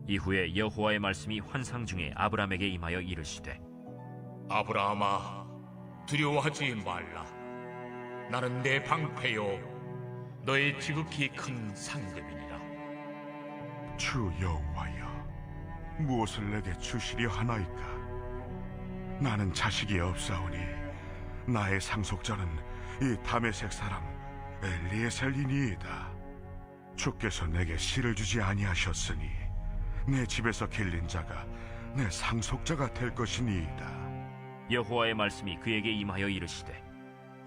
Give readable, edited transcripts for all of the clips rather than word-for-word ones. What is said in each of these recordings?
이후에 여호와의 말씀이 환상 중에 아브람에게 임하여 이르시되 아브라함아, 두려워하지 말라. 나는 내 방패요 너의 지극히 큰 상급이니라. 주 여호와여, 무엇을 내게 주시려 하나이까? 나는 자식이 없사오니 나의 상속자는 이 다메섹 사람 엘리에셀이니이다. 주께서 내게 씨를 주지 아니하셨으니 내 집에서 길린 자가 내 상속자가 될 것이니이다. 여호와의 말씀이 그에게 임하여 이르시되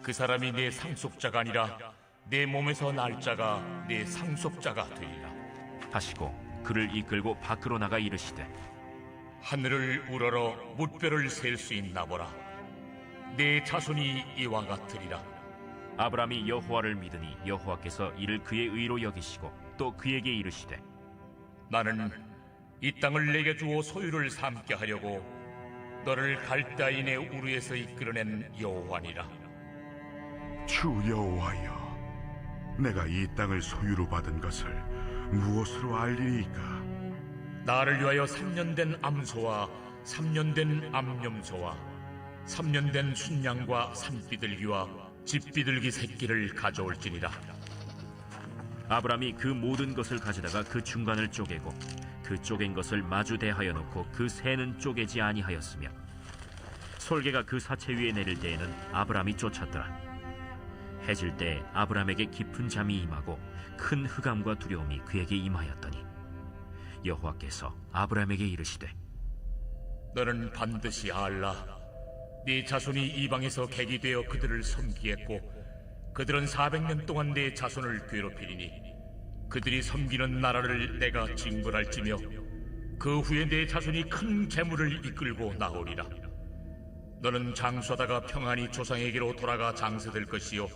그 사람이 내 상속자가 아니라 내 몸에서 날 자가 내 상속자가 되리라. 하시고 그를 이끌고 밖으로 나가 이르시되 하늘을 우러러 무뼈를 셀 수 있나 보라. 내 자손이 이와 같으리라. 아브람이 여호와를 믿으니 여호와께서 이를 그의 의로 여기시고 또 그에게 이르시되 나는 이 땅을 내게 주어 소유를 삼게 하려고 너를 갈대아인의 우르에서 이끌어낸 여호와니라. 주 여호와여, 내가 이 땅을 소유로 받은 것을 무엇으로 알리리이까? 나를 위하여 3년 된 암소와 3년 된 암염소와 3년 된 순양과 산비둘기와 집비둘기 새끼를 가져올지니라. 아브람이 그 모든 것을 가져다가 그 중간을 쪼개고 그 쪼갠 것을 마주 대하여 놓고 그 새는 쪼개지 아니하였으며 솔개가 그 사체 위에 내릴 때에는 아브람이 쫓았더라. 해질 때 아브람에게 깊은 잠이 임하고 큰 흑암과 두려움이 그에게 임하였더니 여호와께서 아브람에게 이르시되 너는 반드시 알라. 네 자손이 이방에서 객이 되어 그들을 섬기겠고 그들은 400년 동안 내 자손을 괴롭히리니 그들이 섬기는 나라를 내가 징벌할지며 그 후에 내 자손이 큰 재물을 이끌고 나오리라. 너는 장수하다가 평안히 조상에게로 돌아가 장세될 것이요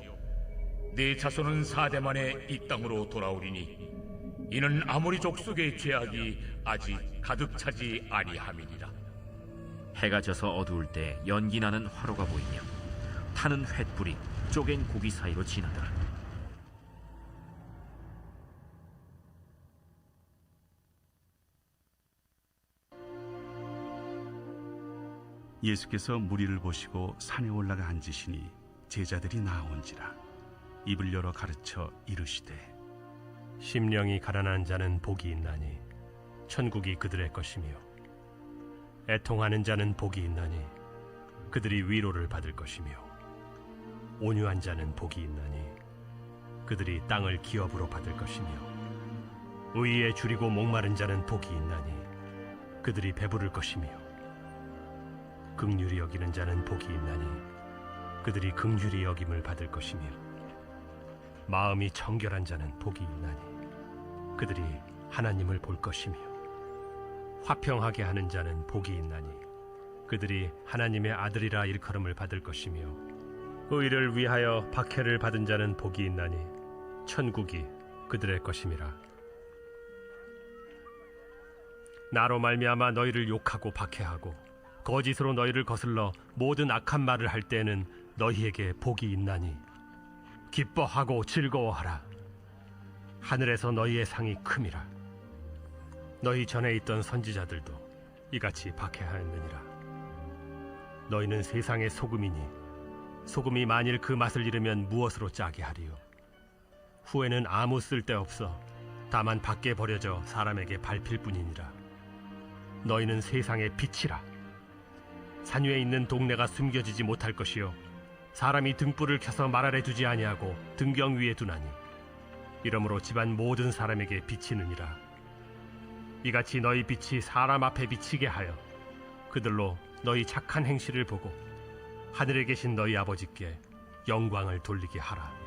내 자손은 4대 만에 이 땅으로 돌아오리니 이는 아모리 족속의 죄악이 아직 가득 차지 아니함이니라. 해가 져서 어두울 때 연기 나는 화로가 보이며 타는 횃불이 쪼갠 고기 사이로 지나더라. 예수께서 무리를 보시고 산에 올라가 앉으시니 제자들이 나온지라. 입을 열어 가르쳐 이르시되 심령이 가난한 자는 복이 있나니 천국이 그들의 것이며 애통하는 자는 복이 있나니 그들이 위로를 받을 것이며 온유한 자는 복이 있나니 그들이 땅을 기업으로 받을 것이며 의에 줄이고 목마른 자는 복이 있나니 그들이 배부를 것이며 긍휼히 여기는 자는 복이 있나니 그들이 긍휼히 여김을 받을 것이며 마음이 청결한 자는 복이 있나니 그들이 하나님을 볼 것이며 화평하게 하는 자는 복이 있나니 그들이 하나님의 아들이라 일컬음을 받을 것이며 의를 위하여 박해를 받은 자는 복이 있나니 천국이 그들의 것임이라. 나로 말미암아 너희를 욕하고 박해하고 거짓으로 너희를 거슬러 모든 악한 말을 할 때에는 너희에게 복이 있나니 기뻐하고 즐거워하라. 하늘에서 너희의 상이 큼이라. 너희 전에 있던 선지자들도 이같이 박해하였느니라. 너희는 세상의 소금이니 소금이 만일 그 맛을 잃으면 무엇으로 짜게 하리요? 후에는 아무 쓸데없어 다만 밖에 버려져 사람에게 밟힐 뿐이니라. 너희는 세상의 빛이라. 산 위에 있는 동네가 숨겨지지 못할 것이요 사람이 등불을 켜서 말 아래 두지 아니하고 등경 위에 두나니 이러므로 집안 모든 사람에게 비치느니라. 이같이 너희 빛이 사람 앞에 비치게 하여 그들로 너희 착한 행실을 보고 하늘에 계신 너희 아버지께 영광을 돌리게 하라.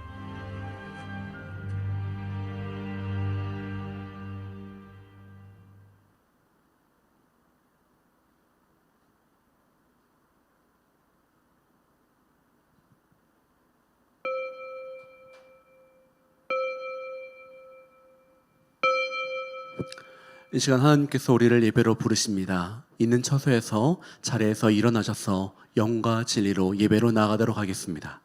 이 시간 하나님께서 우리를 예배로 부르십니다. 있는 처소에서 자리에서 일어나셔서 영과 진리로 예배로 나아가도록 하겠습니다.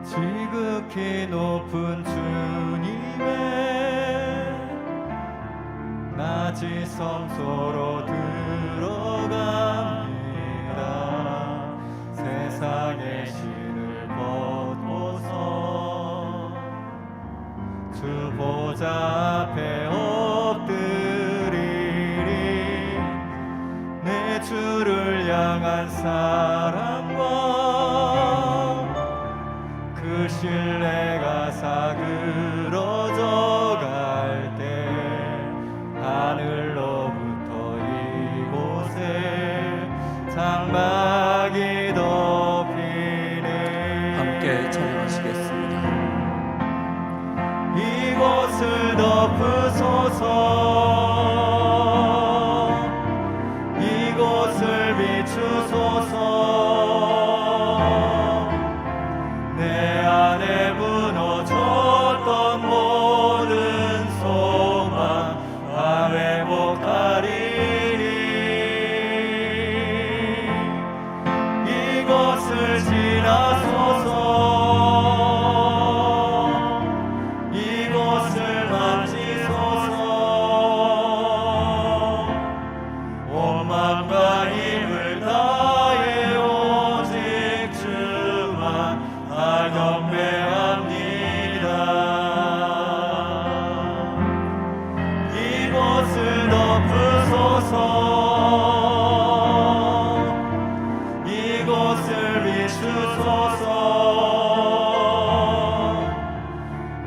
지극히 높은 주님의 낮은 성소로 들어갑니다. 세상의 신을 벗고서 주 보좌 앞에 엎드리리. 내 주를 향한 사랑과 그 신뢰가 사그러져 갈 때 하늘로부터 이곳에 장막이 덮이네. 함께 찬양하시겠습니다. 이곳을 덮으소서. 이곳을 비추소서. 내 안에 무너졌던 모든 소망 다 회복하리니. 이곳을 지나소서. 이곳을 만지소서. 온 마음과 힘을 다해 오직 주만 나 경배합니다. 이곳을 덮으소서. 이곳을 비추소서.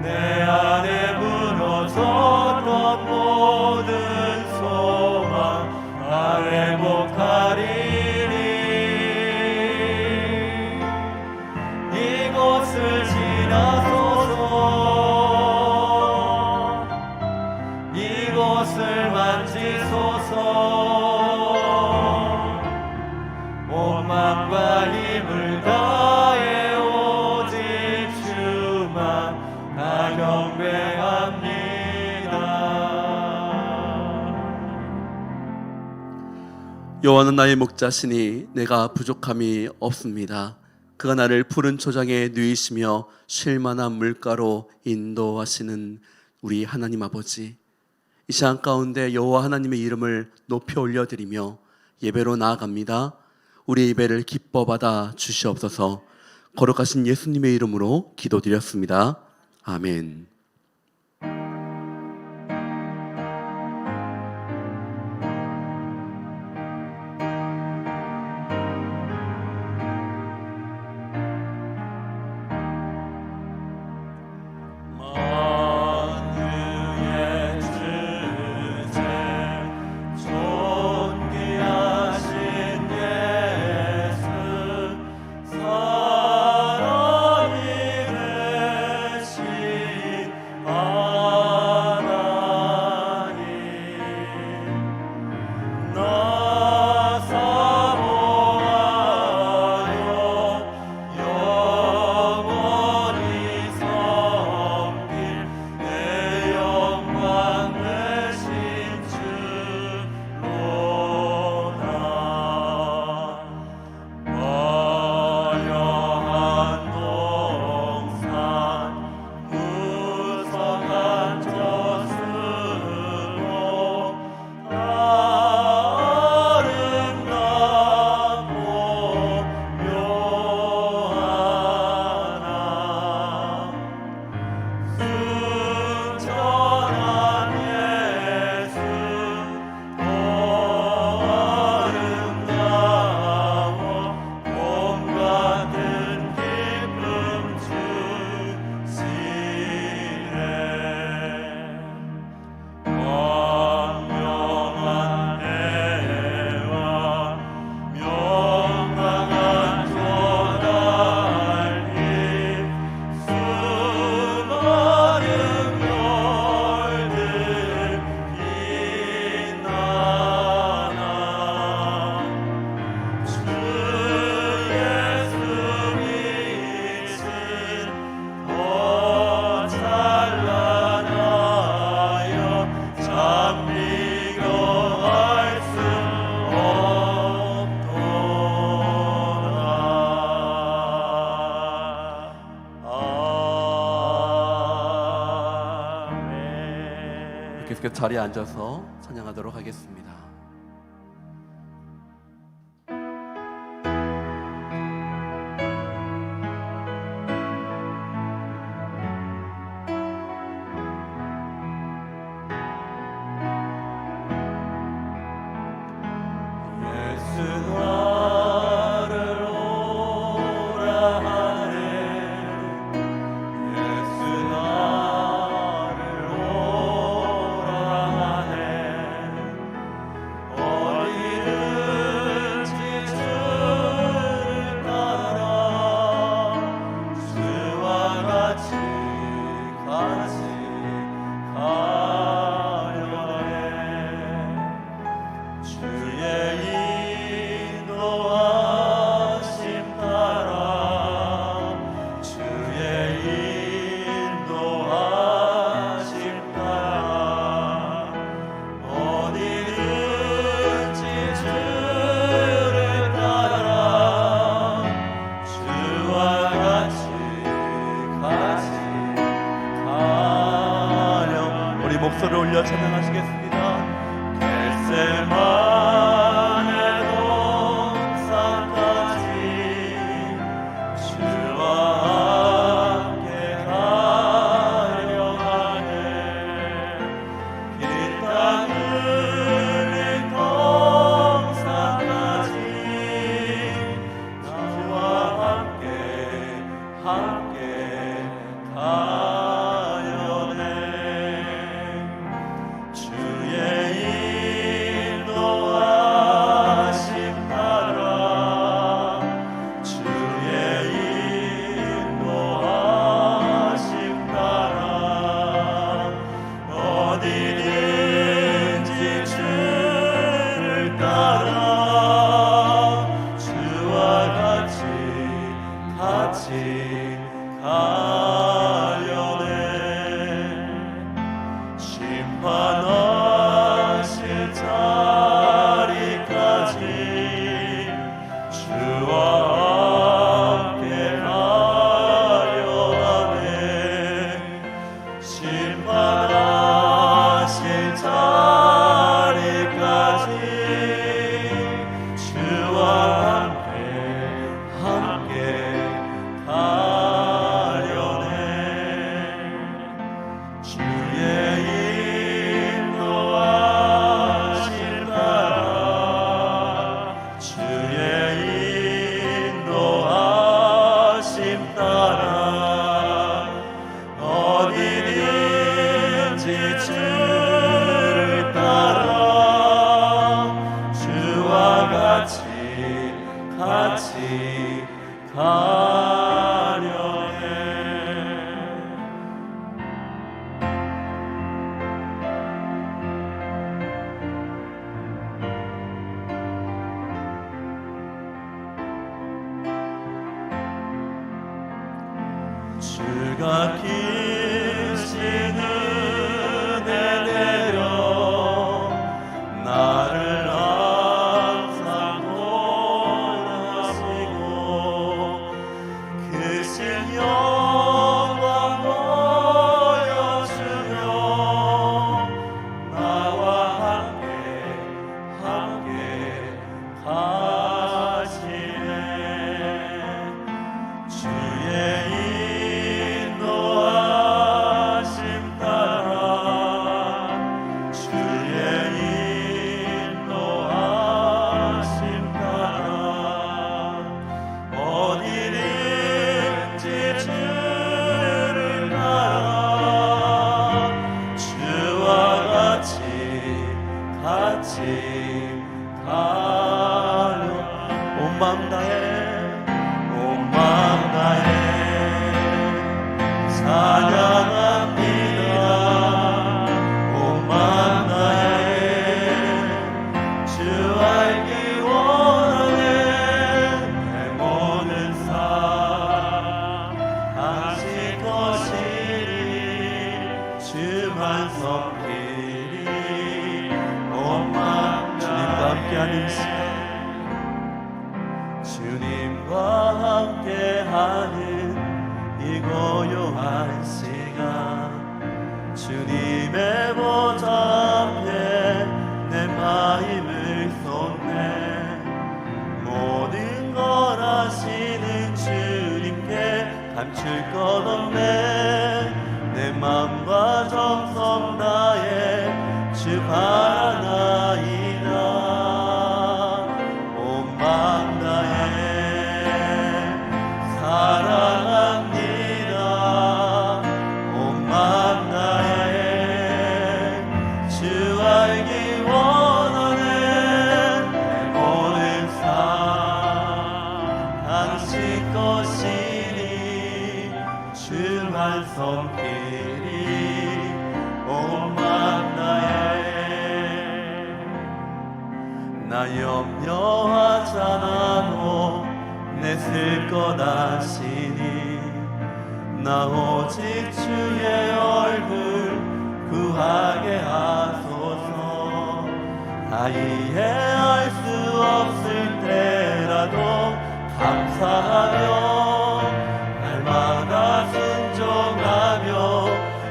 내 안에 무너졌던 모든 소망 다 회복하리니. 이곳을 지나소서. 이곳을 만지소서. 온 마음과 힘을 다해 오직 주만 나 경배합니다. 여호와는 나의 목자시니 내가 부족함이 없습니다. 그가 나를 푸른 초장에 누이시며 쉴 만한 물가로 인도하시는 우리 하나님 아버지, 이 시간 가운데 여호와 하나님의 이름을 높여 올려드리며 예배로 나아갑니다. 우리 예배를 기뻐 받아 주시옵소서. 거룩하신 예수님의 이름으로 기도드렸습니다. 아멘. 만유의 주제 존귀하신 예수 사랑이 되신 계속해서 자리에 앉아서 찬양하도록 하겠습니다. 예수 나를 오라 하네 예수 나를 오라 하네 어디든지 주를 따라 주와 같이 가려네 주의 인도하심 따라 주의 인도하심 따라 어디든지 주를 따라 주와 같이 가려 우리 목소리를 올려 찬양하시겠습니다. 겟세마네 동산까지 주와 함께 가려 하네 피 땀 흘린 동산까지 주와 함께 가려네 주의 인도하심 따라 주의 인도하심 따라 어디든지 주를 따라 주와 같이 가려네 심판하실 자리까지 주와 함께 가려 하네 심판하실 자리까지 주와 함께 가려네 주의 인도하심 따라 주의 인도하심 따라 어디든지 주를 따라 주와 같이 가려네 주가 기신 은혜 내려 나를 항상 원하시고 크신 영광 보여주며 나와 함께 가시네 주의 인도하심 따라 주의 인도하심 따라 어디든지 주를 따라 주와 같이 가려 온 마음 다해 찬양합니다 온 마음 다해 주 알기 원하네 내 모든 삶 당신 것이니 주만 섬기리 온 마음 주님과 함께하는 시간 주님과 함께하는 이 고요한 시간 주님의 보좌 감출 것 없네. 내 맘과 정성 다해 주 바라나이다. 온 맘 다해 사랑합니다. 온 맘 다해 주 알기 원하는 내 모든 삶 당신 것이니 주만 섬기리. 온 맘 다해 나 염려하잖아도 내 쓸 것 아시니. 나 오직 주의 얼굴 구하게 하소서. 다 이해할 수 없을 때라도 감사하며 날마다 순종하며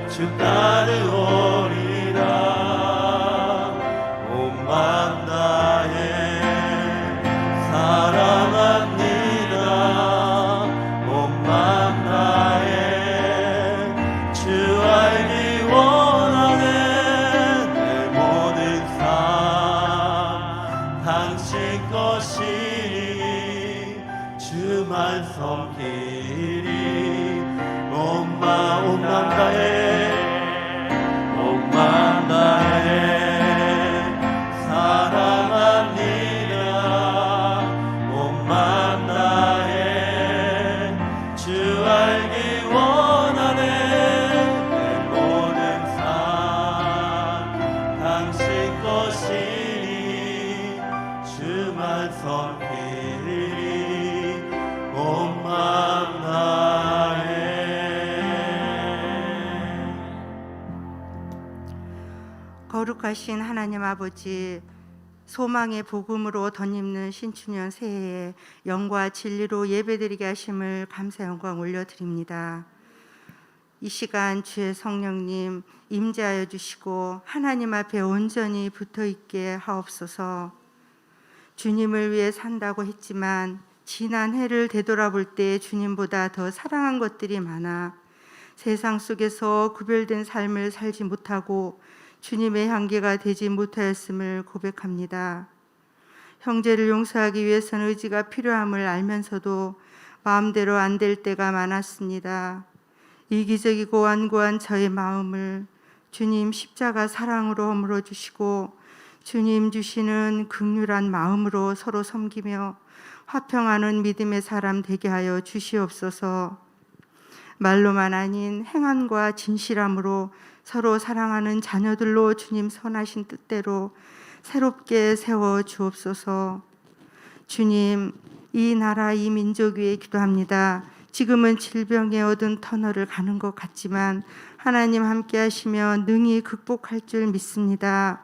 주 따르오리라. 온 맘 다해 사랑합니다. 온 맘 다해 주 알기 원하는 내 모든 삶 당신 것이니 주만 섬기리. 온 맘 다해 온 맘 다해 사랑합니다. 온 맘 다해 주 알기 원하는 내 모든 삶 당신 것이니 주만 섬기리. 온 맘 다해. 거룩하신 하나님 아버지, 소망의 복음으로 덧입는 신축년 새해에 영과 진리로 예배드리게 하심을 감사 영광 올려드립니다. 이 시간 주의 성령님 임재하여 주시고 하나님 앞에 온전히 붙어있게 하옵소서. 주님을 위해 산다고 했지만 지난 해를 되돌아볼 때 주님보다 더 사랑한 것들이 많아 세상 속에서 구별된 삶을 살지 못하고 주님의 향기가 되지 못하였음을 고백합니다. 형제를 용서하기 위해서는 의지가 필요함을 알면서도 마음대로 안 될 때가 많았습니다. 이기적이고 완고한 저의 마음을 주님 십자가 사랑으로 허물어 주시고 주님 주시는 긍휼한 마음으로 서로 섬기며 화평하는 믿음의 사람 되게 하여 주시옵소서. 말로만 아닌 행함과 진실함으로 서로 사랑하는 자녀들로 주님 선하신 뜻대로 새롭게 세워 주옵소서. 주님, 이 나라 이 민족 위에 기도합니다. 지금은 질병에 얻은 터널을 가는 것 같지만 하나님 함께 하시면 능히 극복할 줄 믿습니다.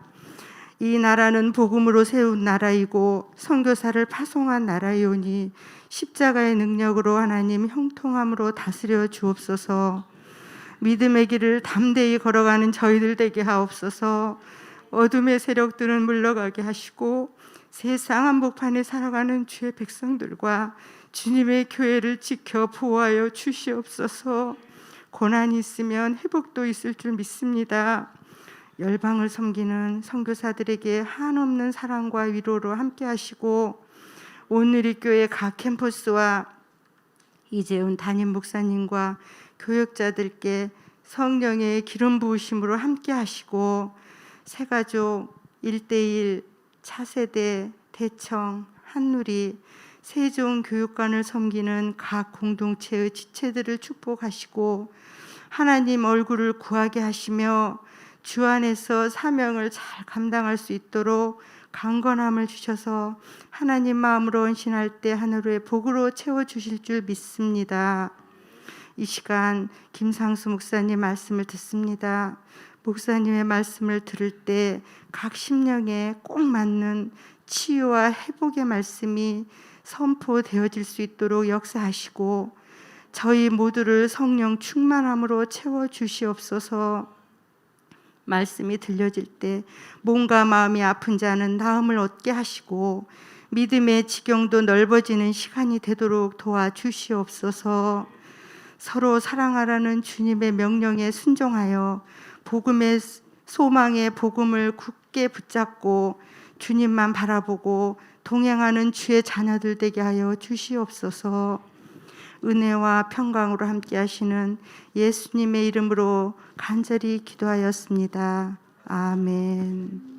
이 나라는 복음으로 세운 나라이고 선교사를 파송한 나라이오니 십자가의 능력으로 하나님 형통함으로 다스려 주옵소서. 믿음의 길을 담대히 걸어가는 저희들 되게 하옵소서. 어둠의 세력들은 물러가게 하시고 세상 한복판에 살아가는 주의 백성들과 주님의 교회를 지켜 보호하여 주시옵소서. 고난이 있으면 회복도 있을 줄 믿습니다. 열방을 섬기는 선교사들에게 한없는 사랑과 위로로 함께 하시고 온누리교회 각 캠퍼스와 이재훈 담임 목사님과 교역자들께 성령의 기름 부으심으로 함께 하시고 새가족 1:1 차세대 대청 한누리 세종교육관을 섬기는 각 공동체의 지체들을 축복하시고 하나님 얼굴을 구하게 하시며 주 안에서 사명을 잘 감당할 수 있도록 강건함을 주셔서 하나님 마음으로 헌신할 때 하늘의 복으로 채워주실 줄 믿습니다. 이 시간 김상수 목사님 말씀을 듣습니다. 목사님의 말씀을 들을 때 각 심령에 꼭 맞는 치유와 회복의 말씀이 선포되어질 수 있도록 역사하시고 저희 모두를 성령 충만함으로 채워주시옵소서. 말씀이 들려질 때 몸과 마음이 아픈 자는 나음을 얻게 하시고 믿음의 지경도 넓어지는 시간이 되도록 도와주시옵소서. 서로 사랑하라는 주님의 명령에 순종하여 복음의 소망의 복음을 굳게 붙잡고 주님만 바라보고 동행하는 주의 자녀들 되게 하여 주시옵소서. 은혜와 평강으로 함께 하시는 예수님의 이름으로 간절히 기도하였습니다. 아멘.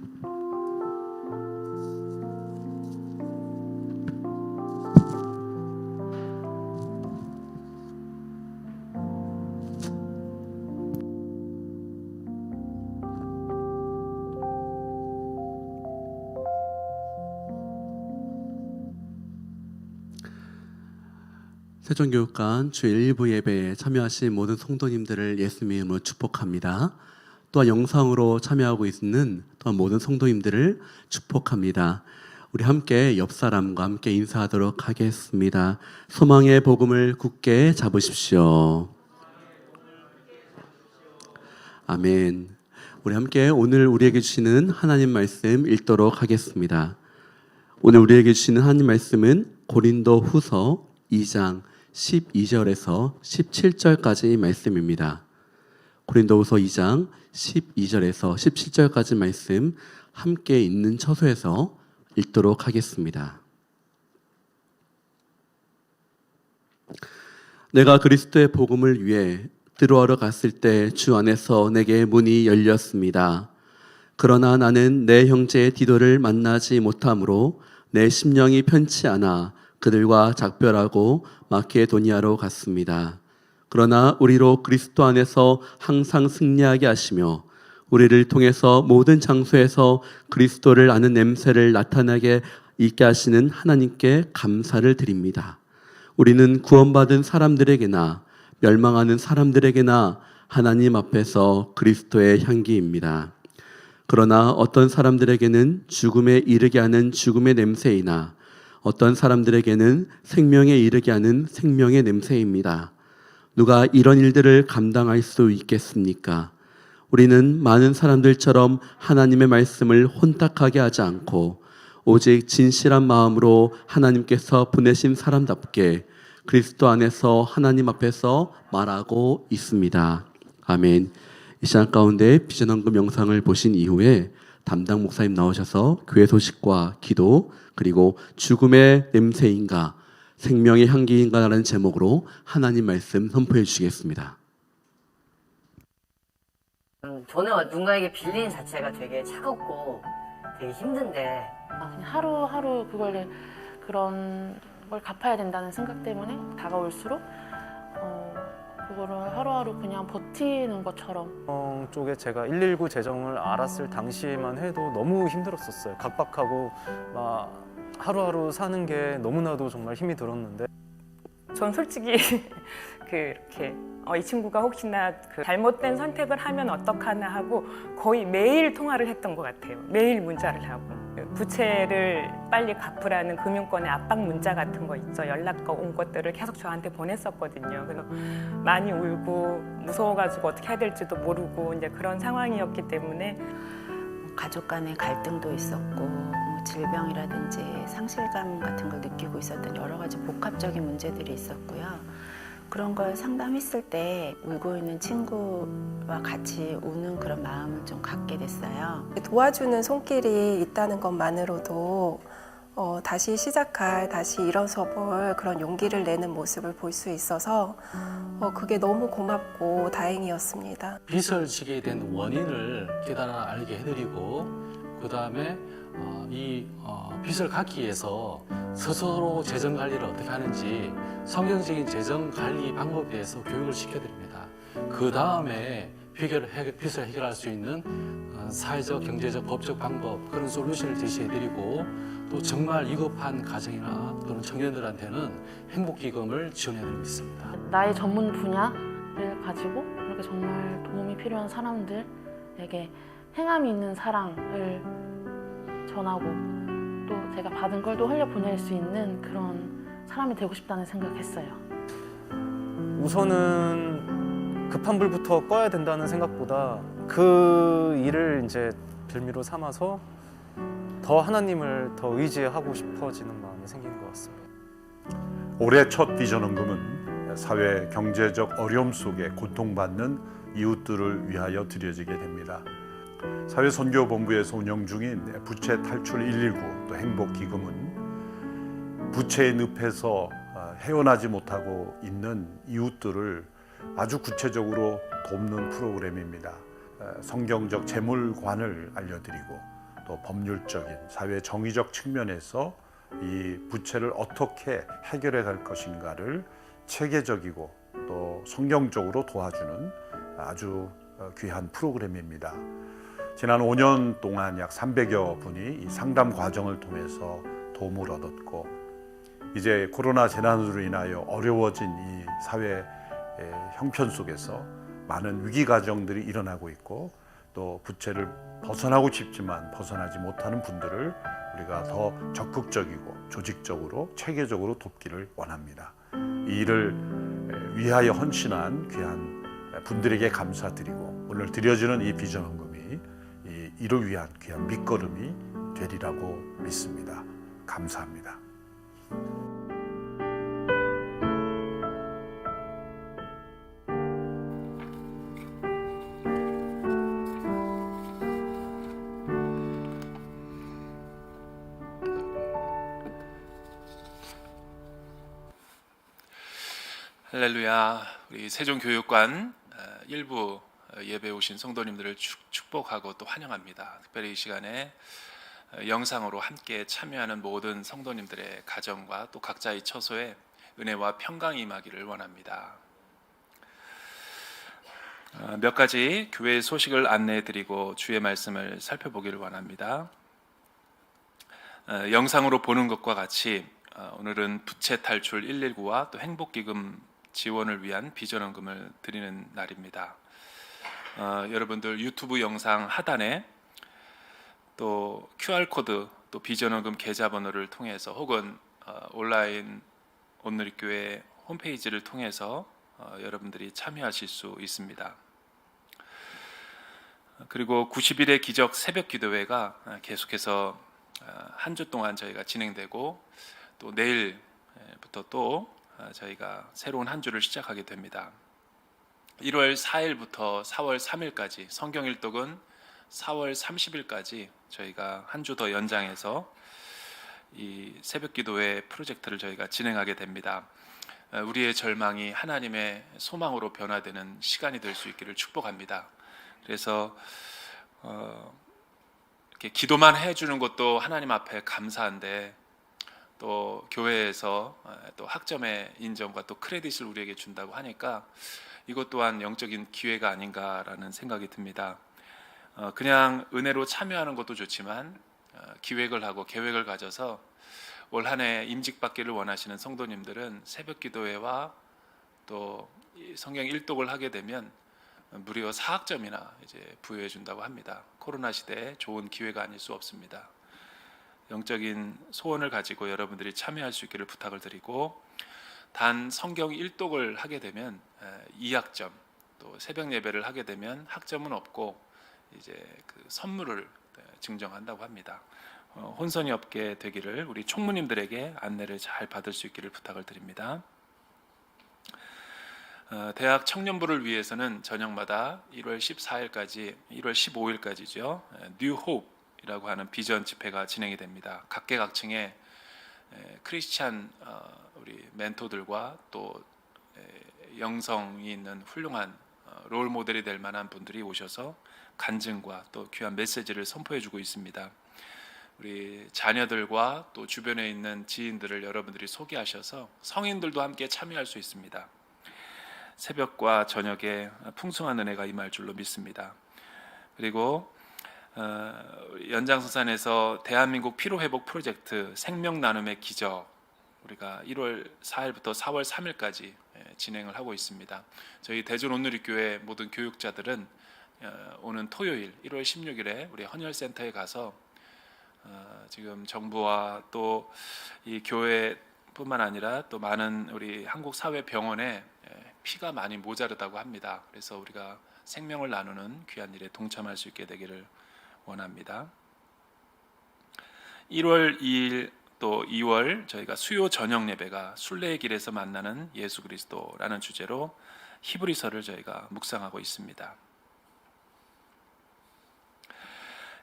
세종교육관 주일 1부 예배에 참여하신 모든 성도님들을 예수님의 이름으로 축복합니다. 또한 영상으로 참여하고 있는 또한 모든 성도님들을 축복합니다. 우리 함께 옆 사람과 함께 인사하도록 하겠습니다. 소망의 복음을 굳게 잡으십시오. 아멘. 우리 함께 오늘 우리에게 주시는 하나님 말씀 읽도록 하겠습니다. 오늘 우리에게 주시는 하나님 말씀은 고린도 후서 2장 12절에서 17절까지 말씀입니다. 고린도후서 2장 12절에서 17절까지 말씀 함께 읽는 처소에서 읽도록 하겠습니다. 내가 그리스도의 복음을 위해 들어오러 갔을 때 주 안에서 내게 문이 열렸습니다. 그러나 나는 내 형제 디도를 만나지 못하므로 내 심령이 편치 않아 그들과 작별하고 마케도니아로 갔습니다. 그러나 우리로 그리스도 안에서 항상 승리하게 하시며 우리를 통해서 모든 장소에서 그리스도를 아는 냄새를 나타나게 있게 하시는 하나님께 감사를 드립니다. 우리는 구원받은 사람들에게나 멸망하는 사람들에게나 하나님 앞에서 그리스도의 향기입니다. 그러나 어떤 사람들에게는 죽음에 이르게 하는 죽음의 냄새이나 어떤 사람들에게는 생명에 이르게 하는 생명의 냄새입니다. 누가 이런 일들을 감당할 수 있겠습니까? 우리는 많은 사람들처럼 하나님의 말씀을 혼탁하게 하지 않고 오직 진실한 마음으로 하나님께서 보내신 사람답게 그리스도 안에서 하나님 앞에서 말하고 있습니다. 아멘. 이 시간 가운데 비전헌금 영상을 보신 이후에 담당 목사님 나오셔서 교회 소식과 기도 그리고 죽음의 냄새인가 생명의 향기인가라는 제목으로 하나님 말씀 선포해 주시겠습니다. 저는 누군가에게 빌리는 자체가 되게 차갑고 되게 힘든데 그냥 하루하루 그런 걸 갚아야 된다는 생각 때문에 다가올수록 그거를 하루하루 그냥 버티는 것처럼 쪽에 제가 119 재정을 알았을 당시만 해도 너무 힘들었었어요. 각박하고 막 하루하루 사는 게 너무나도 정말 힘이 들었는데 전 솔직히 이렇게 이 친구가 혹시나 잘못된 선택을 하면 어떡하나 하고 거의 매일 통화를 했던 것 같아요. 매일 문자를 하고 부채를 빨리 갚으라는 금융권의 압박 문자 같은 거 있죠. 연락 온 것들을 계속 저한테 보냈었거든요. 그래서 많이 울고 무서워가지고 어떻게 해야 될지도 모르고 이제 그런 상황이었기 때문에 가족 간의 갈등도 있었고 질병이라든지 상실감 같은 걸 느끼고 있었던 여러 가지 복합적인 문제들이 있었고요. 그런 걸 상담했을 때 울고 있는 친구와 같이 우는 그런 마음을 좀 갖게 됐어요. 도와주는 손길이 있다는 것만으로도 다시 시작할, 다시 일어서 볼 그런 용기를 내는 모습을 볼 수 있어서 그게 너무 고맙고 다행이었습니다. 빚을 지게 된 원인을 깨달아 알게 해드리고 그 다음에 이 빚을 갚기 위해서 스스로 재정 관리를 어떻게 하는지 성경적인 재정 관리 방법에 대해서 교육을 시켜드립니다. 그 다음에 빚을 해결할 수 있는 사회적, 경제적, 법적 방법 그런 솔루션을 제시해드리고 또 정말 위급한 가정이나 또는 청년들한테는 행복기금을 지원해드리고 있습니다. 나의 전문 분야를 가지고 이렇게 정말 도움이 필요한 사람들에게 행함이 있는 사랑을 전하고 또 제가 받은 걸 또 흘려보낼 수 있는 그런 사람이 되고 싶다는 생각했어요. 우선은 급한 불부터 꺼야 된다는 생각보다 그 일을 이제 빌미로 삼아서 더 하나님을 더 의지하고 싶어지는 마음이 생긴 것 같습니다. 올해 첫 비전헌금은 사회 경제적 어려움 속에 고통받는 이웃들을 위하여 드려지게 됩니다. 사회선교본부에서 운영 중인 부채 탈출 119 또 행복기금은 부채의 늪에서 헤어나지 못하고 있는 이웃들을 아주 구체적으로 돕는 프로그램입니다. 성경적 재물관을 알려드리고 또 법률적인 사회 정의적 측면에서 이 부채를 어떻게 해결해 갈 것인가를 체계적이고 또 성경적으로 도와주는 아주 귀한 프로그램입니다. 지난 5년 동안 약 300여 분이 이 상담 과정을 통해서 도움을 얻었고, 이제 코로나 재난으로 인하여 어려워진 이 사회 형편 속에서 많은 위기 과정들이 일어나고 있고, 또 부채를 벗어나고 싶지만 벗어나지 못하는 분들을 우리가 더 적극적이고 조직적으로 체계적으로 돕기를 원합니다. 이 일을 위하여 헌신한 귀한 분들에게 감사드리고, 오늘 드려지는 이 비전헌금이 이를 위한 귀한 밑거름이 되리라고 믿습니다. 감사합니다. 할렐루야. 우리 세종교육관 일부 예배 오신 성도님들을 축복하고 또 환영합니다. 특별히 이 시간에 영상으로 함께 참여하는 모든 성도님들의 가정과 또 각자의 처소에 은혜와 평강이 임하기를 원합니다. 몇 가지 교회 소식을 안내해드리고 주의 말씀을 살펴보기를 원합니다. 영상으로 보는 것과 같이 오늘은 부채 탈출 119와 또 행복기금 지원을 위한 비전헌금을 드리는 날입니다. 여러분들 유튜브 영상 하단에 또 QR코드 또 비전헌금 계좌번호를 통해서 혹은 온라인 온누리교회 홈페이지를 통해서 여러분들이 참여하실 수 있습니다. 그리고 90일의 기적 새벽 기도회가 계속해서 한 주 동안 저희가 진행되고, 또 내일부터 또 저희가 새로운 한 주를 시작하게 됩니다. 1월 4일부터 4월 3일까지 성경 일독은 4월 30일까지 저희가 한 주 더 연장해서 이 새벽 기도회 프로젝트를 저희가 진행하게 됩니다. 우리의 절망이 하나님의 소망으로 변화되는 시간이 될 수 있기를 축복합니다. 그래서 이렇게 기도만 해주는 것도 하나님 앞에 감사한데, 또 교회에서 또 학점의 인정과 또 크레딧을 우리에게 준다고 하니까 이것 또한 영적인 기회가 아닌가라는 생각이 듭니다. 그냥 은혜로 참여하는 것도 좋지만 기획을 하고 계획을 가져서 올 한 해 임직받기를 원하시는 성도님들은 새벽 기도회와 또 성경 일독을 하게 되면 무려 4학점이나 이제 부여해 준다고 합니다. 코로나 시대에 좋은 기회가 아닐 수 없습니다. 영적인 소원을 가지고 여러분들이 참여할 수 있기를 부탁을 드리고, 단 성경 일독을 하게 되면 2학점, 또 새벽 예배를 하게 되면 학점은 없고 이제 그 선물을 증정한다고 합니다. 혼선이 없게 되기를 우리 총무님들에게 안내를 잘 받을 수 있기를 부탁을 드립니다. 대학 청년부를 위해서는 저녁마다 1월 14일까지 1월 15일까지죠. 뉴 호프이라고 하는 비전 집회가 진행이 됩니다. 각계각층의 크리스찬 우리 멘토들과 또 영성이 있는 훌륭한 롤 모델이 될 만한 분들이 오셔서 간증과 또 귀한 메시지를 선포해주고 있습니다. 우리 자녀들과 또 주변에 있는 지인들을 여러분들이 소개하셔서 성인들도 함께 참여할 수 있습니다. 새벽과 저녁에 풍성한 은혜가 임할 줄로 믿습니다. 그리고 연장선산에서 대한민국 피로회복 프로젝트 생명 나눔의 기적, 우리가 1월 4일부터 4월 3일까지 진행을 하고 있습니다. 저희 대전 온누리교회 모든 교육자들은 오는 토요일 1월 16일에 우리 헌혈센터에 가서 지금 정부와 또 이 교회뿐만 아니라 또 많은 우리 한국 사회 병원에 피가 많이 모자르다고 합니다. 그래서 우리가 생명을 나누는 귀한 일에 동참할 수 있게 되기를 원합니다. 1월 2일 또 2월 저희가 수요 저녁 예배가 순례의 길에서 만나는 예수 그리스도라는 주제로 히브리서를 저희가 묵상하고 있습니다.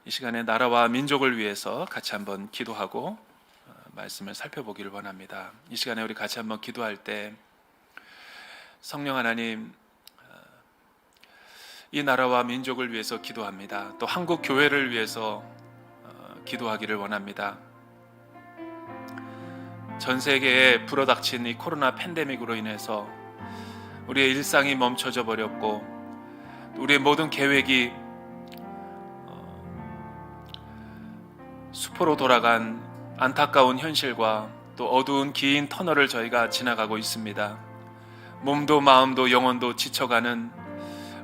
이 시간에 나라와 민족을 위해서 같이 한번 기도하고 말씀을 살펴보기를 원합니다. 이 시간에 우리 같이 한번 기도할 때 성령 하나님, 이 나라와 민족을 위해서 기도합니다. 또 한국 교회를 위해서 기도하기를 원합니다. 전 세계에 불어닥친 이 코로나 팬데믹으로 인해서 우리의 일상이 멈춰져 버렸고 우리의 모든 계획이 수포로 돌아간 안타까운 현실과 또 어두운 긴 터널을 저희가 지나가고 있습니다. 몸도 마음도 영혼도 지쳐가는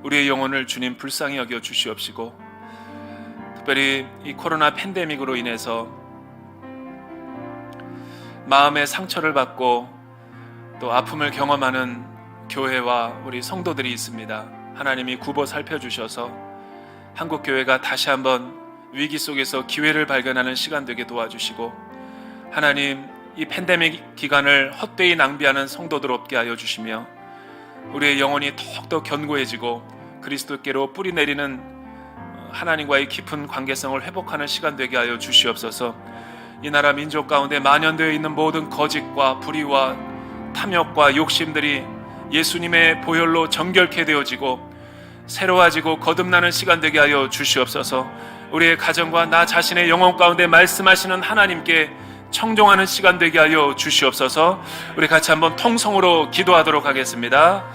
우리의 영혼을 주님 불쌍히 여겨 주시옵시고, 특별히 이 코로나 팬데믹으로 인해서 마음의 상처를 받고 또 아픔을 경험하는 교회와 우리 성도들이 있습니다. 하나님이 굽어 살펴주셔서 한국교회가 다시 한번 위기 속에서 기회를 발견하는 시간 되게 도와주시고, 하나님 이 팬데믹 기간을 헛되이 낭비하는 성도들 없게 하여 주시며 우리의 영혼이 더욱더 견고해지고 그리스도께로 뿌리 내리는 하나님과의 깊은 관계성을 회복하는 시간 되게 하여 주시옵소서. 이 나라 민족 가운데 만연되어 있는 모든 거짓과 불의와 탐욕과 욕심들이 예수님의 보혈로 정결케 되어지고 새로워지고 거듭나는 시간 되게 하여 주시옵소서. 우리의 가정과 나 자신의 영혼 가운데 말씀하시는 하나님께 청종하는 시간 되게 하여 주시옵소서. 우리 같이 한번 통성으로 기도하도록 하겠습니다.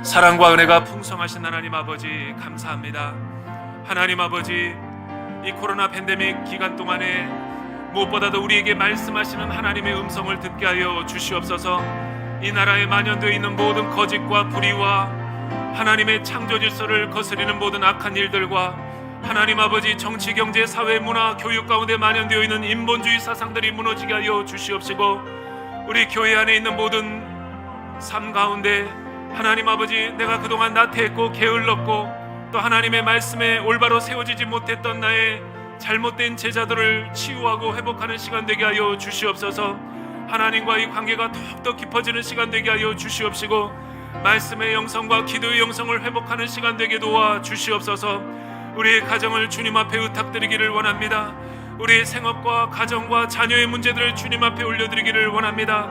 사랑과 은혜가 풍성하신 하나님 아버지, 감사합니다. 하나님 아버지, 이 코로나 팬데믹 기간 동안에 무엇보다도 우리에게 말씀하시는 하나님의 음성을 듣게 하여 주시옵소서. 이 나라에 만연되어 있는 모든 거짓과 불의와 하나님의 창조 질서를 거스리는 모든 악한 일들과 하나님 아버지 정치, 경제, 사회, 문화, 교육 가운데 만연되어 있는 인본주의 사상들이 무너지게 하여 주시옵시고, 우리 교회 안에 있는 모든 삶 가운데 하나님 아버지, 내가 그동안 나태했고 게을렀고 또 하나님의 말씀에 올바로 세워지지 못했던 나의 잘못된 제자들을 치유하고 회복하는 시간 되게 하여 주시옵소서. 하나님과의 관계가 더욱더 깊어지는 시간 되게 하여 주시옵시고, 말씀의 영성과 기도의 영성을 회복하는 시간 되게 도와 주시옵소서. 우리의 가정을 주님 앞에 의탁드리기를 원합니다. 우리의 생업과 가정과 자녀의 문제들을 주님 앞에 올려드리기를 원합니다.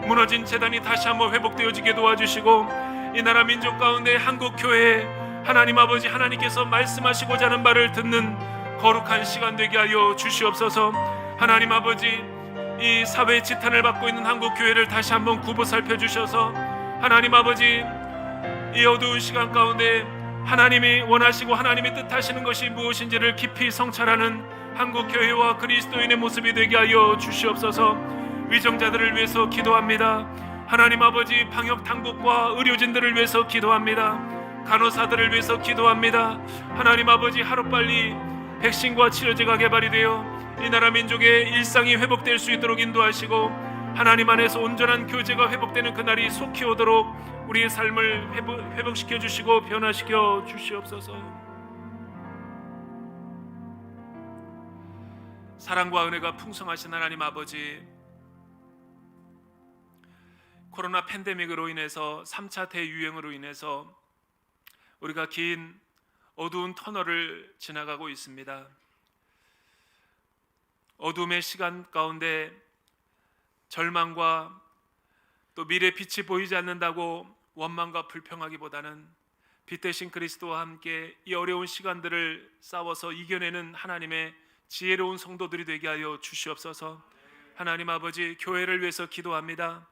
무너진 재단이 다시 한번 회복되어지게 도와주시고, 이 나라 민족 가운데 한국교회에 하나님 아버지, 하나님께서 말씀하시고자 하는 말을 듣는 거룩한 시간 되게 하여 주시옵소서. 하나님 아버지, 이 사회의 지탄을 받고 있는 한국교회를 다시 한번 굽어 살펴주셔서 하나님 아버지, 이 어두운 시간 가운데 하나님이 원하시고 하나님이 뜻하시는 것이 무엇인지를 깊이 성찰하는 한국교회와 그리스도인의 모습이 되게 하여 주시옵소서. 위정자들을 위해서 기도합니다. 하나님 아버지, 방역당국과 의료진들을 위해서 기도합니다. 간호사들을 위해서 기도합니다. 하나님 아버지, 하루빨리 백신과 치료제가 개발이 되어 이 나라 민족의 일상이 회복될 수 있도록 인도하시고, 하나님 안에서 온전한 교제가 회복되는 그날이 속히 오도록 우리의 삶을 회복시켜 주시고 변화시켜 주시옵소서. 사랑과 은혜가 풍성하신 하나님 아버지, 코로나 팬데믹으로 인해서 3차 대유행으로 인해서 우리가 긴 어두운 터널을 지나가고 있습니다. 어둠의 시간 가운데 절망과 또 미래 빛이 보이지 않는다고 원망과 불평하기보다는 빛 대신 그리스도와 함께 이 어려운 시간들을 싸워서 이겨내는 하나님의 지혜로운 성도들이 되게 하여 주시옵소서. 하나님 아버지, 교회를 위해서 기도합니다.